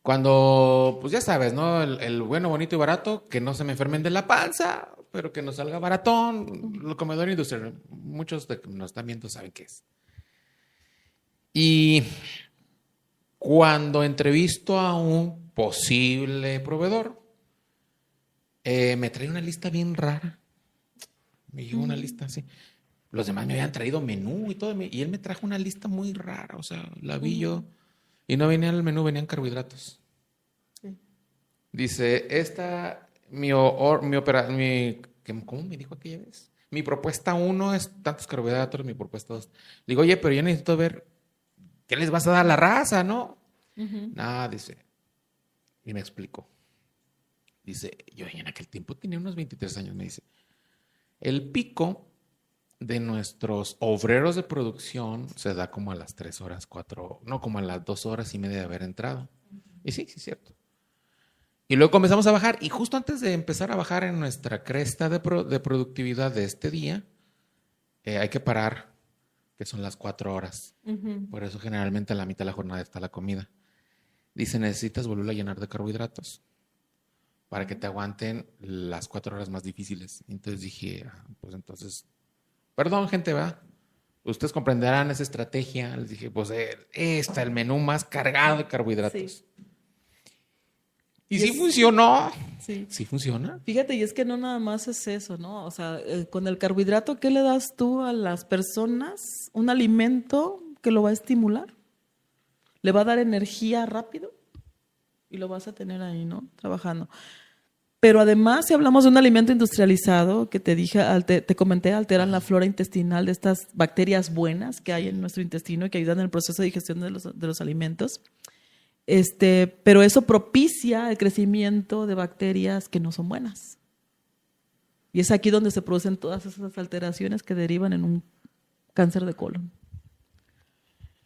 Cuando, pues ya sabes, ¿no? El bueno, bonito y barato, que no se me enfermen de la panza, pero que nos salga baratón, el comedor industrial. Muchos de que nos están viendo saben qué es. Y cuando entrevisto a un posible proveedor, me trae una lista bien rara. Me llegó una lista así. Los demás me habían traído menú y todo. Y él me trajo una lista muy rara. O sea, la vi yo. Y no venía el menú, venían carbohidratos. Sí. Dice, ¿cómo me dijo aquella vez? Mi propuesta 1 es tantos carbohidratos, mi propuesta 2. Digo, oye, pero yo necesito ver ¿qué les vas a dar a la raza, no? Nada, dice. Y me explicó. Dice, yo en aquel tiempo tenía unos 23 años, me dice. El pico de nuestros obreros de producción se da como a las 3 horas, 4, no, como a las 2 horas y media de haber entrado. Y sí, es cierto. Y luego comenzamos a bajar. Y justo antes de empezar a bajar en nuestra cresta de productividad de este día, hay que parar, que son las 4 horas. Por eso generalmente a la mitad de la jornada está la comida. Dice, necesitas volver a llenar de carbohidratos. para que te aguanten las 4 horas más difíciles. Entonces dije, pues entonces, perdón, gente, ¿va? Ustedes comprenderán esa estrategia. Les dije, pues el menú más cargado de carbohidratos. Sí. Y sí funcionó. Sí. Sí funciona. Fíjate, y es que no nada más es eso, ¿no? O sea, con el carbohidrato, ¿qué le das tú a las personas? Un alimento que lo va a estimular. Le va a dar energía rápido y lo vas a tener ahí, ¿no? Trabajando. Pero además, si hablamos de un alimento industrializado, que te dije, te comenté, alteran la flora intestinal de estas bacterias buenas que hay en nuestro intestino y que ayudan en el proceso de digestión de los alimentos. Pero eso propicia el crecimiento de bacterias que no son buenas. Y es aquí donde se producen todas esas alteraciones que derivan en un cáncer de colon.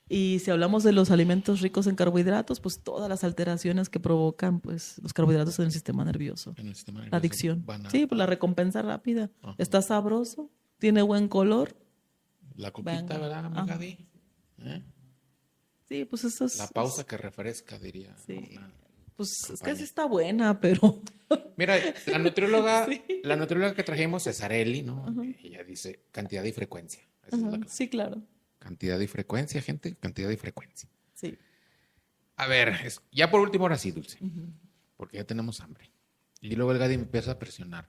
Y si hablamos de los alimentos ricos en carbohidratos, pues todas las alteraciones que provocan pues, los carbohidratos en el sistema nervioso. En el sistema nervioso La adicción. van a- Sí, pues la recompensa rápida. Ajá. Está sabroso, tiene buen color. La coquita, Venga. ¿verdad, amiga Ajá. Di? Sí, pues eso es... La pausa que refresca, diría. Sí. Una Pues es que campaña. sí está buena, pero... Mira, la nutrióloga, Sí. la nutrióloga que trajimos, Cesarelli, ¿no? Ella dice cantidad y frecuencia. Esa es la Ajá, clave. sí, claro. Cantidad y frecuencia, gente, cantidad y frecuencia. Sí. A ver, ya por último, ahora sí, Dulce, porque ya tenemos hambre. Y luego el Gadi me empieza a presionar.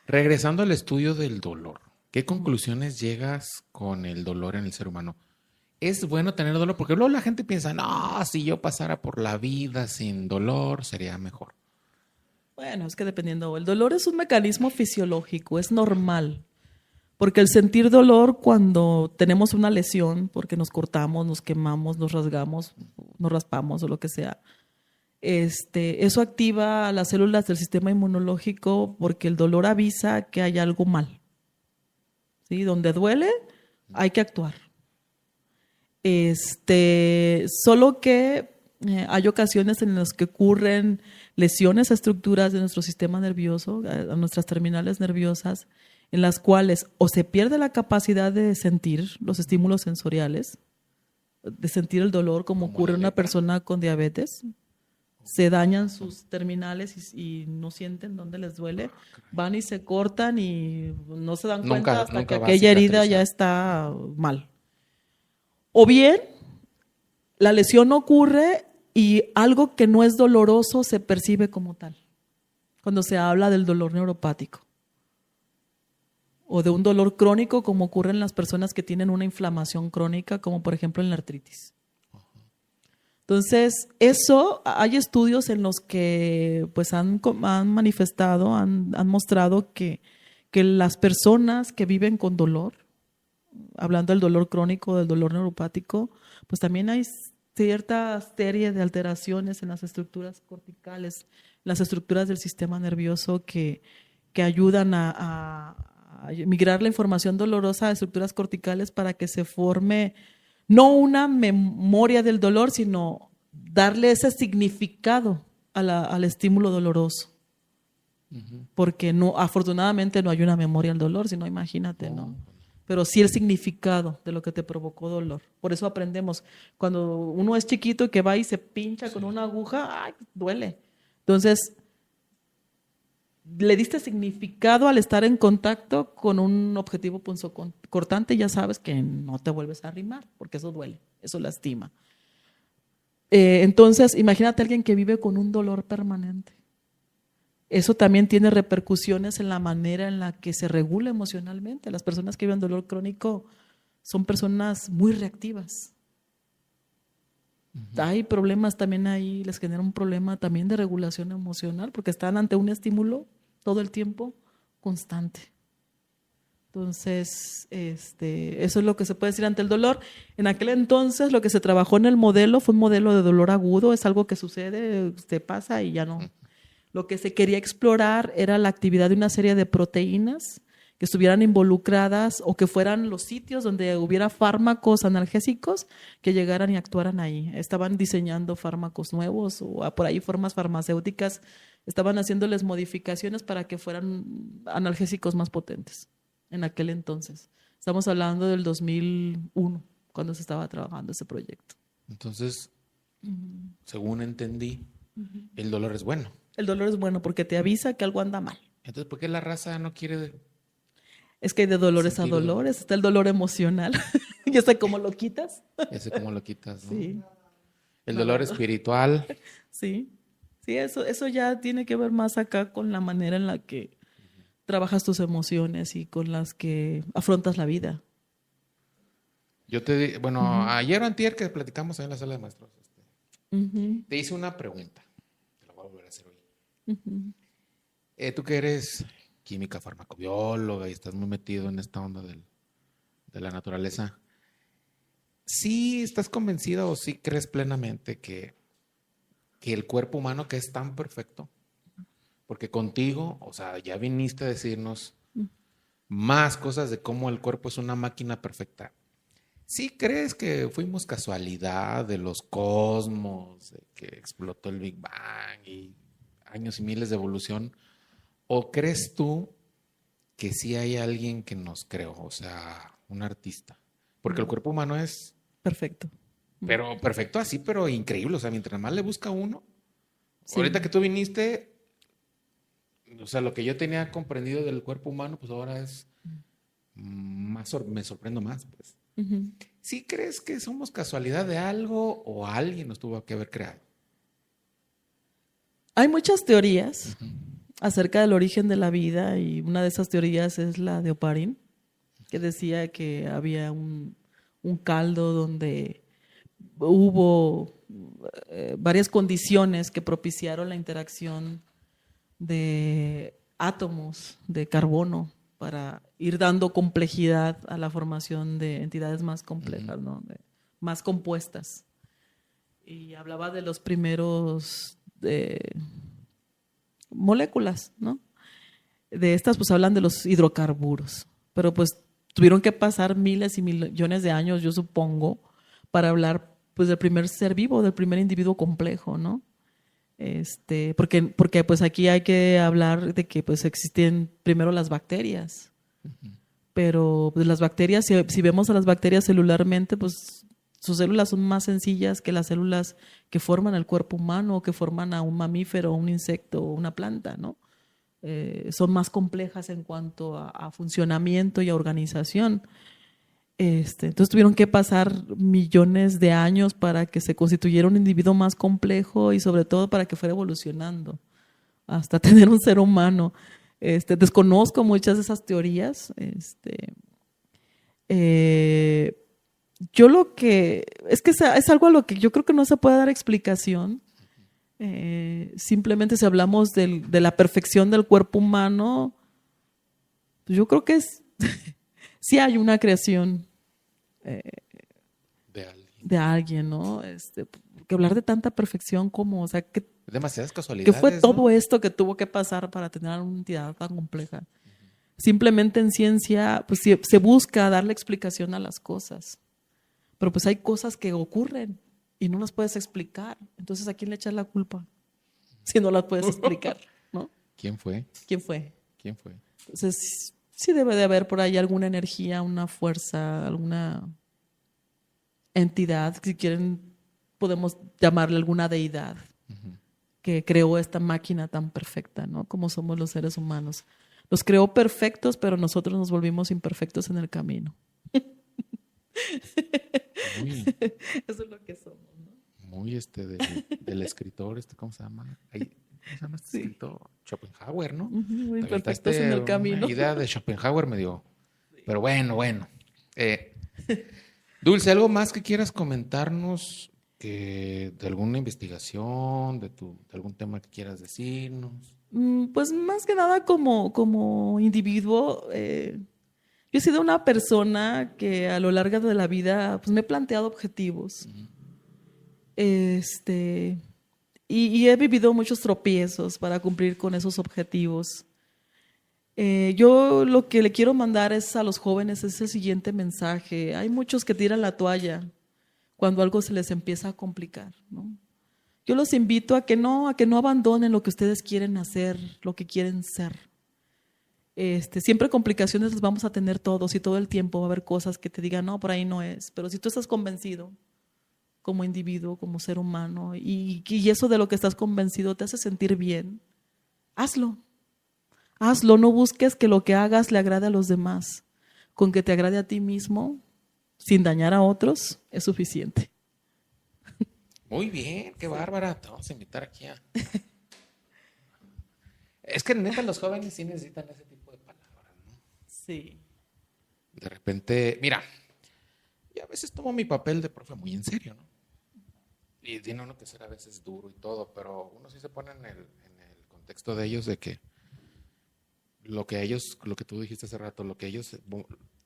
Regresando al estudio del dolor, ¿qué conclusiones llegas con el dolor en el ser humano? ¿Es bueno tener dolor? Porque luego la gente piensa, no, si yo pasara por la vida sin dolor, sería mejor. Bueno, es que dependiendo, el dolor es un mecanismo fisiológico, es normal. Porque el sentir dolor cuando tenemos una lesión, porque nos cortamos, nos quemamos, nos rasgamos, nos raspamos o lo que sea, eso activa las células del sistema inmunológico porque el dolor avisa que hay algo mal. ¿Sí? Donde duele, hay que actuar. Solo que hay ocasiones en las que ocurren lesiones a estructuras de nuestro sistema nervioso, a nuestras terminales nerviosas, en las cuales o se pierde la capacidad de sentir los estímulos sensoriales, de sentir el dolor como ocurre en una persona con diabetes, se dañan sus terminales y no sienten dónde les duele, van y se cortan y no se dan cuenta hasta que va a aquella herida cicatrizar. ya está mal. O bien, la lesión ocurre y algo que no es doloroso se percibe como tal, cuando se habla del dolor neuropático. O de un dolor crónico, como ocurre en las personas que tienen una inflamación crónica, como por ejemplo en la artritis. Entonces, hay estudios en los que pues han manifestado, han mostrado que las personas que viven con dolor, hablando del dolor crónico, del dolor neuropático, pues también hay cierta serie de alteraciones en las estructuras corticales, las estructuras del sistema nervioso que ayudan a migrar la información dolorosa a estructuras corticales para que se forme no una memoria del dolor, sino darle ese significado al estímulo doloroso. Porque afortunadamente no hay una memoria del dolor, sino imagínate, ¿no? Pero sí el significado de lo que te provocó dolor. Por eso aprendemos. Cuando uno es chiquito que va y se pincha con una aguja, ¡ay! Duele. Entonces, le diste significado al estar en contacto con un objetivo punzocortante y ya sabes que no te vuelves a arrimar, porque eso duele, eso lastima. Entonces, imagínate a alguien que vive con un dolor permanente. Eso también tiene repercusiones en la manera en la que se regula emocionalmente. Las personas que viven dolor crónico son personas muy reactivas. Hay problemas también ahí, les genera un problema también de regulación emocional porque están ante un estímulo todo el tiempo constante. Entonces, eso es lo que se puede decir ante el dolor. En aquel entonces lo que se trabajó en el modelo fue un modelo de dolor agudo, es algo que sucede, te pasa y ya no. Lo que se quería explorar era la actividad de una serie de proteínas que estuvieran involucradas o que fueran los sitios donde hubiera fármacos analgésicos que llegaran y actuaran ahí. Estaban diseñando fármacos nuevos o por ahí formas farmacéuticas, estaban haciéndoles modificaciones para que fueran analgésicos más potentes en aquel entonces. Estamos hablando del 2001, cuando se estaba trabajando ese proyecto. Entonces, según entendí, el dolor es bueno. El dolor es bueno porque te avisa que algo anda mal. Entonces, ¿por qué la raza no quiere Es que hay de dolores a sentir dolor? dolores. Está el dolor emocional. Ya sé cómo lo quitas. Ya sé cómo lo quitas, ¿no? Sí, El dolor espiritual. sí. Sí, eso ya tiene que ver más acá con la manera en la que trabajas tus emociones y con las que afrontas la vida. Ayer o antier que platicamos ahí en la sala de maestros, Ujú, te hice una pregunta. Te la voy a volver a hacer hoy. ujú. Tú que eres química farmacobióloga y estás muy metido en esta onda de la naturaleza, ¿sí estás convencida o sí crees plenamente que el cuerpo humano que es tan perfecto? Porque contigo, o sea, ya viniste a decirnos más cosas de cómo el cuerpo es una máquina perfecta. ¿Sí crees que fuimos casualidad de los cosmos, de que explotó el Big Bang y años y miles de evolución? ¿O crees tú que sí hay alguien que nos creó, o sea, un artista? Porque el cuerpo humano es, Perfecto. pero perfecto así, pero increíble. O sea, mientras más le busca uno, Sí. ahorita que tú viniste, o sea, lo que yo tenía comprendido del cuerpo humano, pues ahora es más, me sorprendo más, pues. Ujú. ¿Sí crees que somos casualidad de algo o alguien nos tuvo que haber creado? Hay muchas teorías acerca del origen de la vida y una de esas teorías es la de Oparin, que decía que había un caldo donde hubo varias condiciones que propiciaron la interacción de átomos de carbono para ir dando complejidad a la formación de entidades más complejas, ¿no? Más compuestas. Y hablaba de los primeros moléculas, ¿no? De estas pues hablan de los hidrocarburos, pero pues tuvieron que pasar miles y millones de años, yo supongo, para hablar pues del primer ser vivo, del primer individuo complejo, ¿no? Porque pues aquí hay que hablar de que pues existen primero las bacterias, pero pues las bacterias, si vemos a las bacterias celularmente, pues sus células son más sencillas que las células que forman el cuerpo humano o que forman a un mamífero, un insecto o una planta, ¿no? Son más complejas en cuanto a funcionamiento y a organización. Entonces tuvieron que pasar millones de años para que se constituyera un individuo más complejo y sobre todo para que fuera evolucionando hasta tener un ser humano. Desconozco muchas de esas teorías. Eh, yo lo que es que es algo a lo que yo creo que no se puede dar explicación. Simplemente si hablamos de la perfección del cuerpo humano, yo creo que sí hay una creación De alguien. de alguien, ¿no? Que hablar de tanta perfección como, o sea, Demasiadas ¿qué casualidades, fue todo ¿no? esto que tuvo que pasar para tener una entidad tan compleja? Simplemente en ciencia, pues se busca darle explicación a las cosas, pero pues hay cosas que ocurren y no las puedes explicar. Entonces, ¿a quién le echas la culpa si no las puedes explicar, ¿no? ¿Quién fue? ¿Quién fue? ¿Quién fue? Entonces, sí debe de haber por ahí alguna energía, una fuerza, alguna entidad, si quieren, podemos llamarle alguna deidad que creó esta máquina tan perfecta, ¿no? Como somos los seres humanos. Los creó perfectos, pero nosotros nos volvimos imperfectos en el camino. Muy, Eso es lo que somos, ¿no? muy del escritor, ¿cómo se llama? ¿Cómo se llama este Sí. escritor? Schopenhauer, ¿no? Muy Te imperfectos en aventaste el camino. una idea de Schopenhauer medio. Pero bueno. Dulce, ¿algo más que quieras comentarnos de alguna investigación, de algún tema que quieras decirnos? Pues más que nada como individuo, yo he sido una persona que a lo largo de la vida pues me he planteado objetivos. Y he vivido muchos tropiezos para cumplir con esos objetivos. Yo lo que le quiero mandar es a los jóvenes es el siguiente mensaje. Hay muchos que tiran la toalla cuando algo se les empieza a complicar, ¿no? Yo los invito a que no abandonen lo que ustedes quieren hacer, lo que quieren ser. Siempre complicaciones las vamos a tener todos y todo el tiempo va a haber cosas que te digan, no, por ahí no es. Pero si tú estás convencido como individuo, como ser humano, y eso de lo que estás convencido te hace sentir bien, hazlo. Hazlo, no busques que lo que hagas le agrade a los demás. Con que te agrade a ti mismo, sin dañar a otros, es suficiente. Muy bien, qué bárbara. Te vamos a invitar aquí a... Es que neta los jóvenes sí necesitan ese tipo de palabras, ¿no? Sí. De repente, mira, yo a veces tomo mi papel de profe muy en serio, ¿no? Y tiene uno que ser a veces duro y todo, pero uno sí se pone en el contexto de ellos, de que lo que tú dijiste hace rato,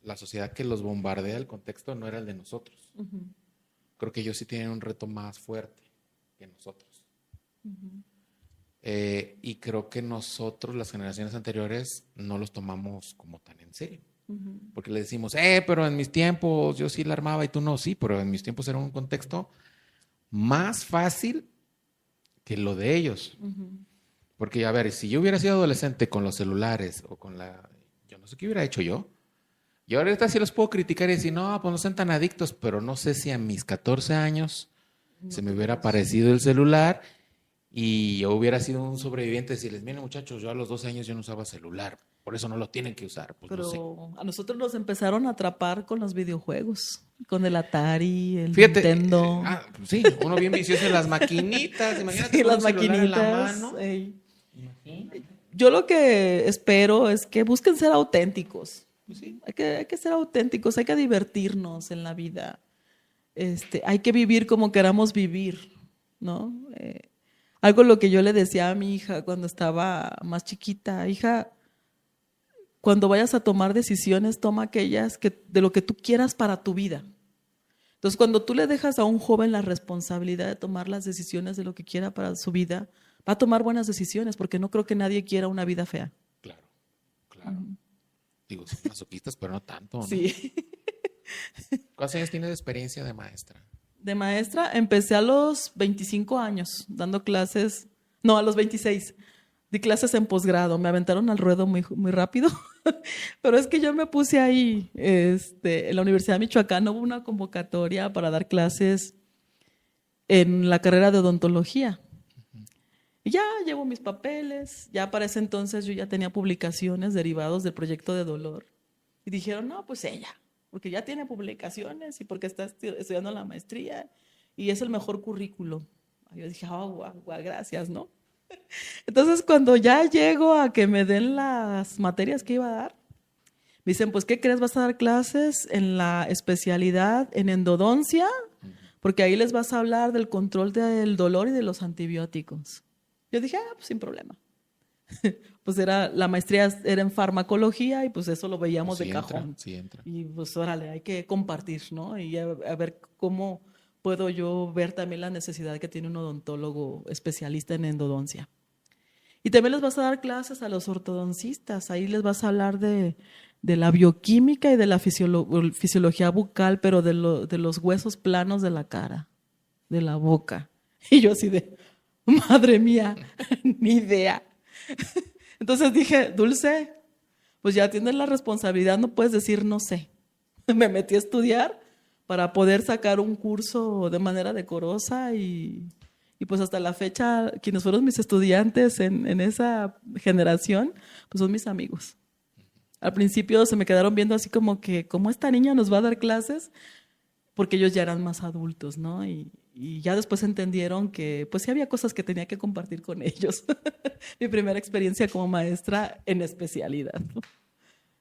la sociedad que los bombardea, el contexto no era el de nosotros. Uh-huh. Creo que ellos sí tienen un reto más fuerte que nosotros. Uh-huh. Y creo que nosotros, las generaciones anteriores, no los tomamos como tan en serio. Uh-huh. Porque le decimos, pero en mis tiempos yo sí la armaba y tú no, sí, pero en mis tiempos era un contexto más fácil que lo de ellos. Uh-huh. Porque, a ver, si yo hubiera sido adolescente con los celulares o con yo no sé qué hubiera hecho yo. Yo ahorita sí los puedo criticar y decir, no, pues no sean tan adictos, pero no sé si a mis 14 años se me hubiera aparecido el celular y yo hubiera sido un sobreviviente, decirles, miren muchachos, yo a los 12 años yo no usaba celular, por eso no lo tienen que usar. Pues pero no sé. a nosotros nos empezaron a atrapar con los videojuegos, con el Atari, el Fíjate, Nintendo. Pues sí, uno bien vicioso en las maquinitas, imagínate Sí, con las un celular en la maquinitas. mano. Imagínate. Yo lo que espero es que busquen ser auténticos. Pues sí. Hay que ser auténticos, hay que divertirnos en la vida. Hay que vivir como queramos vivir, ¿no? Algo lo que yo le decía a mi hija cuando estaba más chiquita, hija, cuando vayas a tomar decisiones, toma aquellas de lo que tú quieras para tu vida. Entonces, cuando tú le dejas a un joven la responsabilidad de tomar las decisiones de lo que quiera para su vida, va a tomar buenas decisiones, porque no creo que nadie quiera una vida fea. Claro. Uh-huh. Digo, son masoquistas, pero no tanto, ¿no? Sí. ¿Cuántos años tienes de experiencia de maestra? De maestra empecé a los 25 años, dando clases, no, a los 26. Di clases en posgrado, me aventaron al ruedo muy, muy rápido, pero es que yo me puse ahí, en la Universidad de Michoacán hubo una convocatoria para dar clases en la carrera de odontología. Y ya llevo mis papeles, ya para ese entonces yo ya tenía publicaciones derivados del proyecto de dolor. Y dijeron, no, pues ella, porque ya tiene publicaciones y porque está estudiando la maestría y es el mejor currículo. Yo dije, guau, gracias, ¿no? Entonces, cuando ya llego a que me den las materias que iba a dar, me dicen, pues, ¿qué crees? Vas a dar clases en la especialidad en endodoncia, porque ahí les vas a hablar del control del dolor y de los antibióticos. Yo dije, pues, sin problema. Pues la maestría era en farmacología y pues eso lo veíamos pues sí, de cajón. Sí entra. Y pues, órale, hay que compartir, ¿no? Y a ver cómo puedo yo ver también la necesidad que tiene un odontólogo especialista en endodoncia. Y también les vas a dar clases a los ortodoncistas, ahí les vas a hablar de la bioquímica y de la fisiología bucal, pero de los huesos planos de la cara, de la boca. Y yo así de, madre mía, ni idea. Entonces dije, Dulce, pues ya tienes la responsabilidad, no puedes decir no sé. Me metí a estudiar para poder sacar un curso de manera decorosa y pues hasta la fecha, quienes fueron mis estudiantes en esa generación, pues son mis amigos. Al principio se me quedaron viendo así como que, ¿cómo esta niña nos va a dar clases? Porque ellos ya eran más adultos, ¿no? Y ya después entendieron que pues sí había cosas que tenía que compartir con ellos. Mi primera experiencia como maestra en especialidad, ¿no?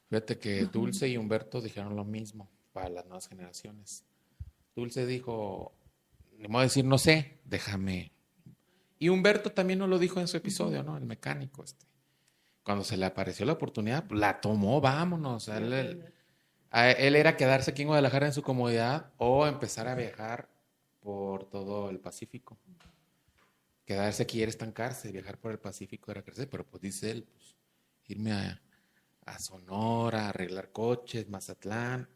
Fíjate que Dulce y Humberto dijeron lo mismo para las nuevas generaciones. Dulce dijo, ni modo de decir no sé, déjame. Y Humberto también nos lo dijo en su episodio, ¿no? El mecánico. Cuando se le apareció la oportunidad, pues, la tomó, vámonos. Él era quedarse aquí en Guadalajara en su comodidad o empezar a viajar por todo el Pacífico. Quedarse aquí era estancarse, viajar por el Pacífico era crecer, pero pues dice él, pues, irme a Sonora, a arreglar coches, Mazatlán.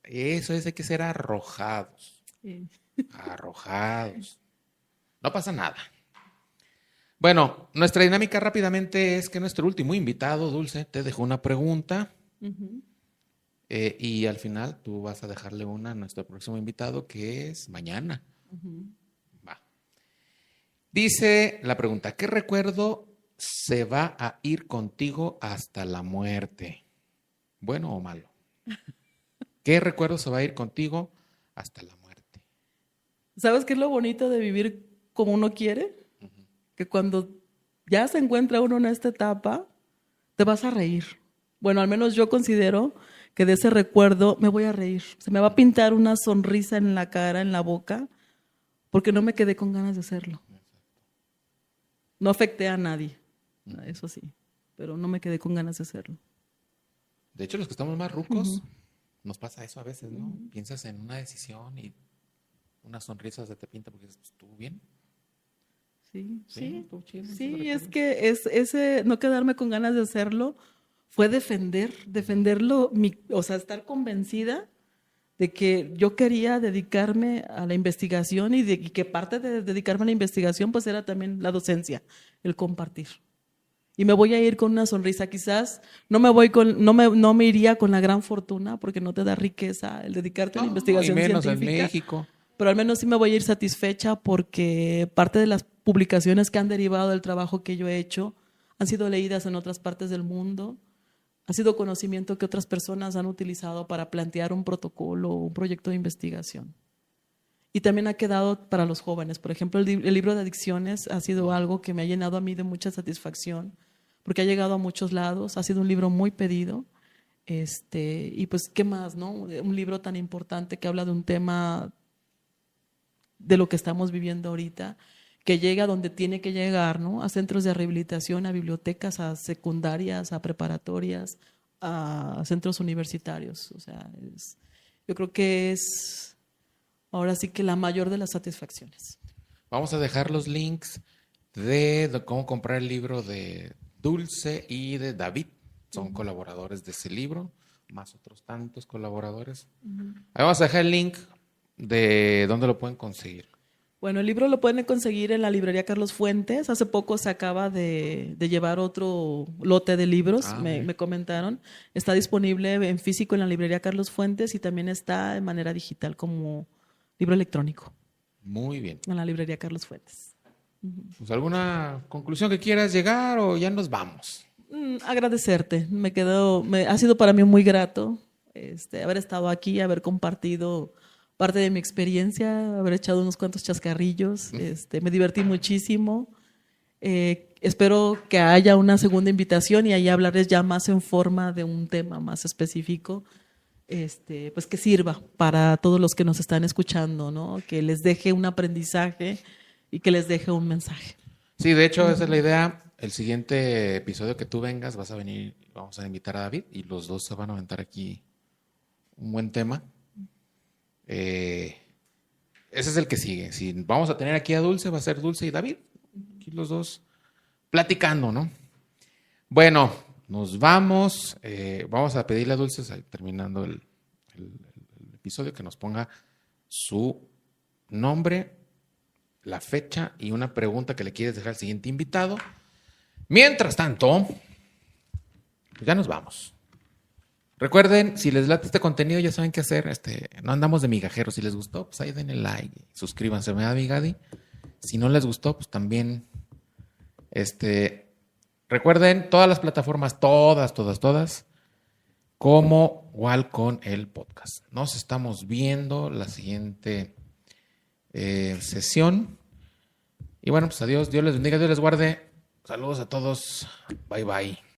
Eso es, hay que ser arrojados. Sí. Arrojados. No pasa nada. Bueno, nuestra dinámica rápidamente es que nuestro último invitado, Dulce, te dejó una pregunta. Uh-huh. Y al final tú vas a dejarle una a nuestro próximo invitado, que es mañana. Va. Dice la pregunta, ¿qué recuerdo se va a ir contigo hasta la muerte? ¿Bueno o malo? ¿Qué recuerdo se va a ir contigo hasta la muerte? ¿Sabes qué es lo bonito de vivir como uno quiere? Que cuando ya se encuentra uno en esta etapa, te vas a reír. Bueno, al menos yo considero que de ese recuerdo me voy a reír. Se me va a pintar una sonrisa en la cara, en la boca, porque no me quedé con ganas de hacerlo. No afecté a nadie, eso sí, pero no me quedé con ganas de hacerlo. De hecho, los que estamos más rucos, nos pasa eso a veces, ¿no? Piensas en una decisión y una sonrisa se te pinta porque dices, ¿estuvo bien? Sí, estuvo chido, sí, es que ese no quedarme con ganas de hacerlo fue defenderlo, o sea, estar convencida de que yo quería dedicarme a la investigación y que parte de dedicarme a la investigación pues era también la docencia, el compartir. Y me voy a ir con una sonrisa, quizás no me iría con la gran fortuna porque no te da riqueza el dedicarte a la investigación y menos científica. en México. Pero al menos sí me voy a ir satisfecha porque parte de las publicaciones que han derivado del trabajo que yo he hecho han sido leídas en otras partes del mundo. Ha sido conocimiento que otras personas han utilizado para plantear un protocolo o un proyecto de investigación. Y también ha quedado para los jóvenes. Por ejemplo, el libro de adicciones ha sido algo que me ha llenado a mí de mucha satisfacción porque ha llegado a muchos lados. Ha sido un libro muy pedido. Y pues, ¿qué más, no? Un libro tan importante que habla de un tema de lo que estamos viviendo ahorita, que llega donde tiene que llegar, ¿no? A centros de rehabilitación, a bibliotecas, a secundarias, a preparatorias, a centros universitarios. O sea, yo creo que es ahora sí que la mayor de las satisfacciones. Vamos a dejar los links de cómo comprar el libro de Dulce y de David. Son colaboradores de ese libro, más otros tantos colaboradores. Ahí vamos a dejar el link de dónde lo pueden conseguir. Bueno, el libro lo pueden conseguir en la librería Carlos Fuentes. Hace poco se acaba de llevar otro lote de libros, me comentaron. Está disponible en físico en la librería Carlos Fuentes y también está de manera digital como libro electrónico. Muy bien. En la librería Carlos Fuentes. Pues, ¿alguna conclusión que quieras llegar o ya nos vamos? Agradecerte. Ha sido para mí muy grato haber estado aquí, haber compartido parte de mi experiencia, haber echado unos cuantos chascarrillos. Me divertí muchísimo. Espero que haya una segunda invitación y ahí hablarles ya más en forma de un tema más específico, pues que sirva para todos los que nos están escuchando, ¿no? Que les deje un aprendizaje y que les deje un mensaje. Sí, de hecho, esa es la idea. El siguiente episodio que tú vengas, vas a venir, vamos a invitar a David y los dos se van a aventar aquí un buen tema. Ese es el que sigue. Si vamos a tener aquí a Dulce, va a ser Dulce y David. Aquí los dos platicando, ¿no? Bueno, nos vamos. Vamos a pedirle a Dulce, terminando el episodio, que nos ponga su nombre, la fecha y una pregunta que le quieres dejar al siguiente invitado. Mientras tanto, pues ya nos vamos. Recuerden, si les late este contenido, ya saben qué hacer. No andamos de migajeros. Si les gustó, pues ahí denle like. Suscríbanse, ¿verdad, mi Gadi? Si no les gustó, pues también. Recuerden, todas las plataformas, todas, como Walcon el podcast. Nos estamos viendo la siguiente sesión. Y bueno, pues adiós. Dios les bendiga, Dios les guarde. Saludos a todos. Bye, bye.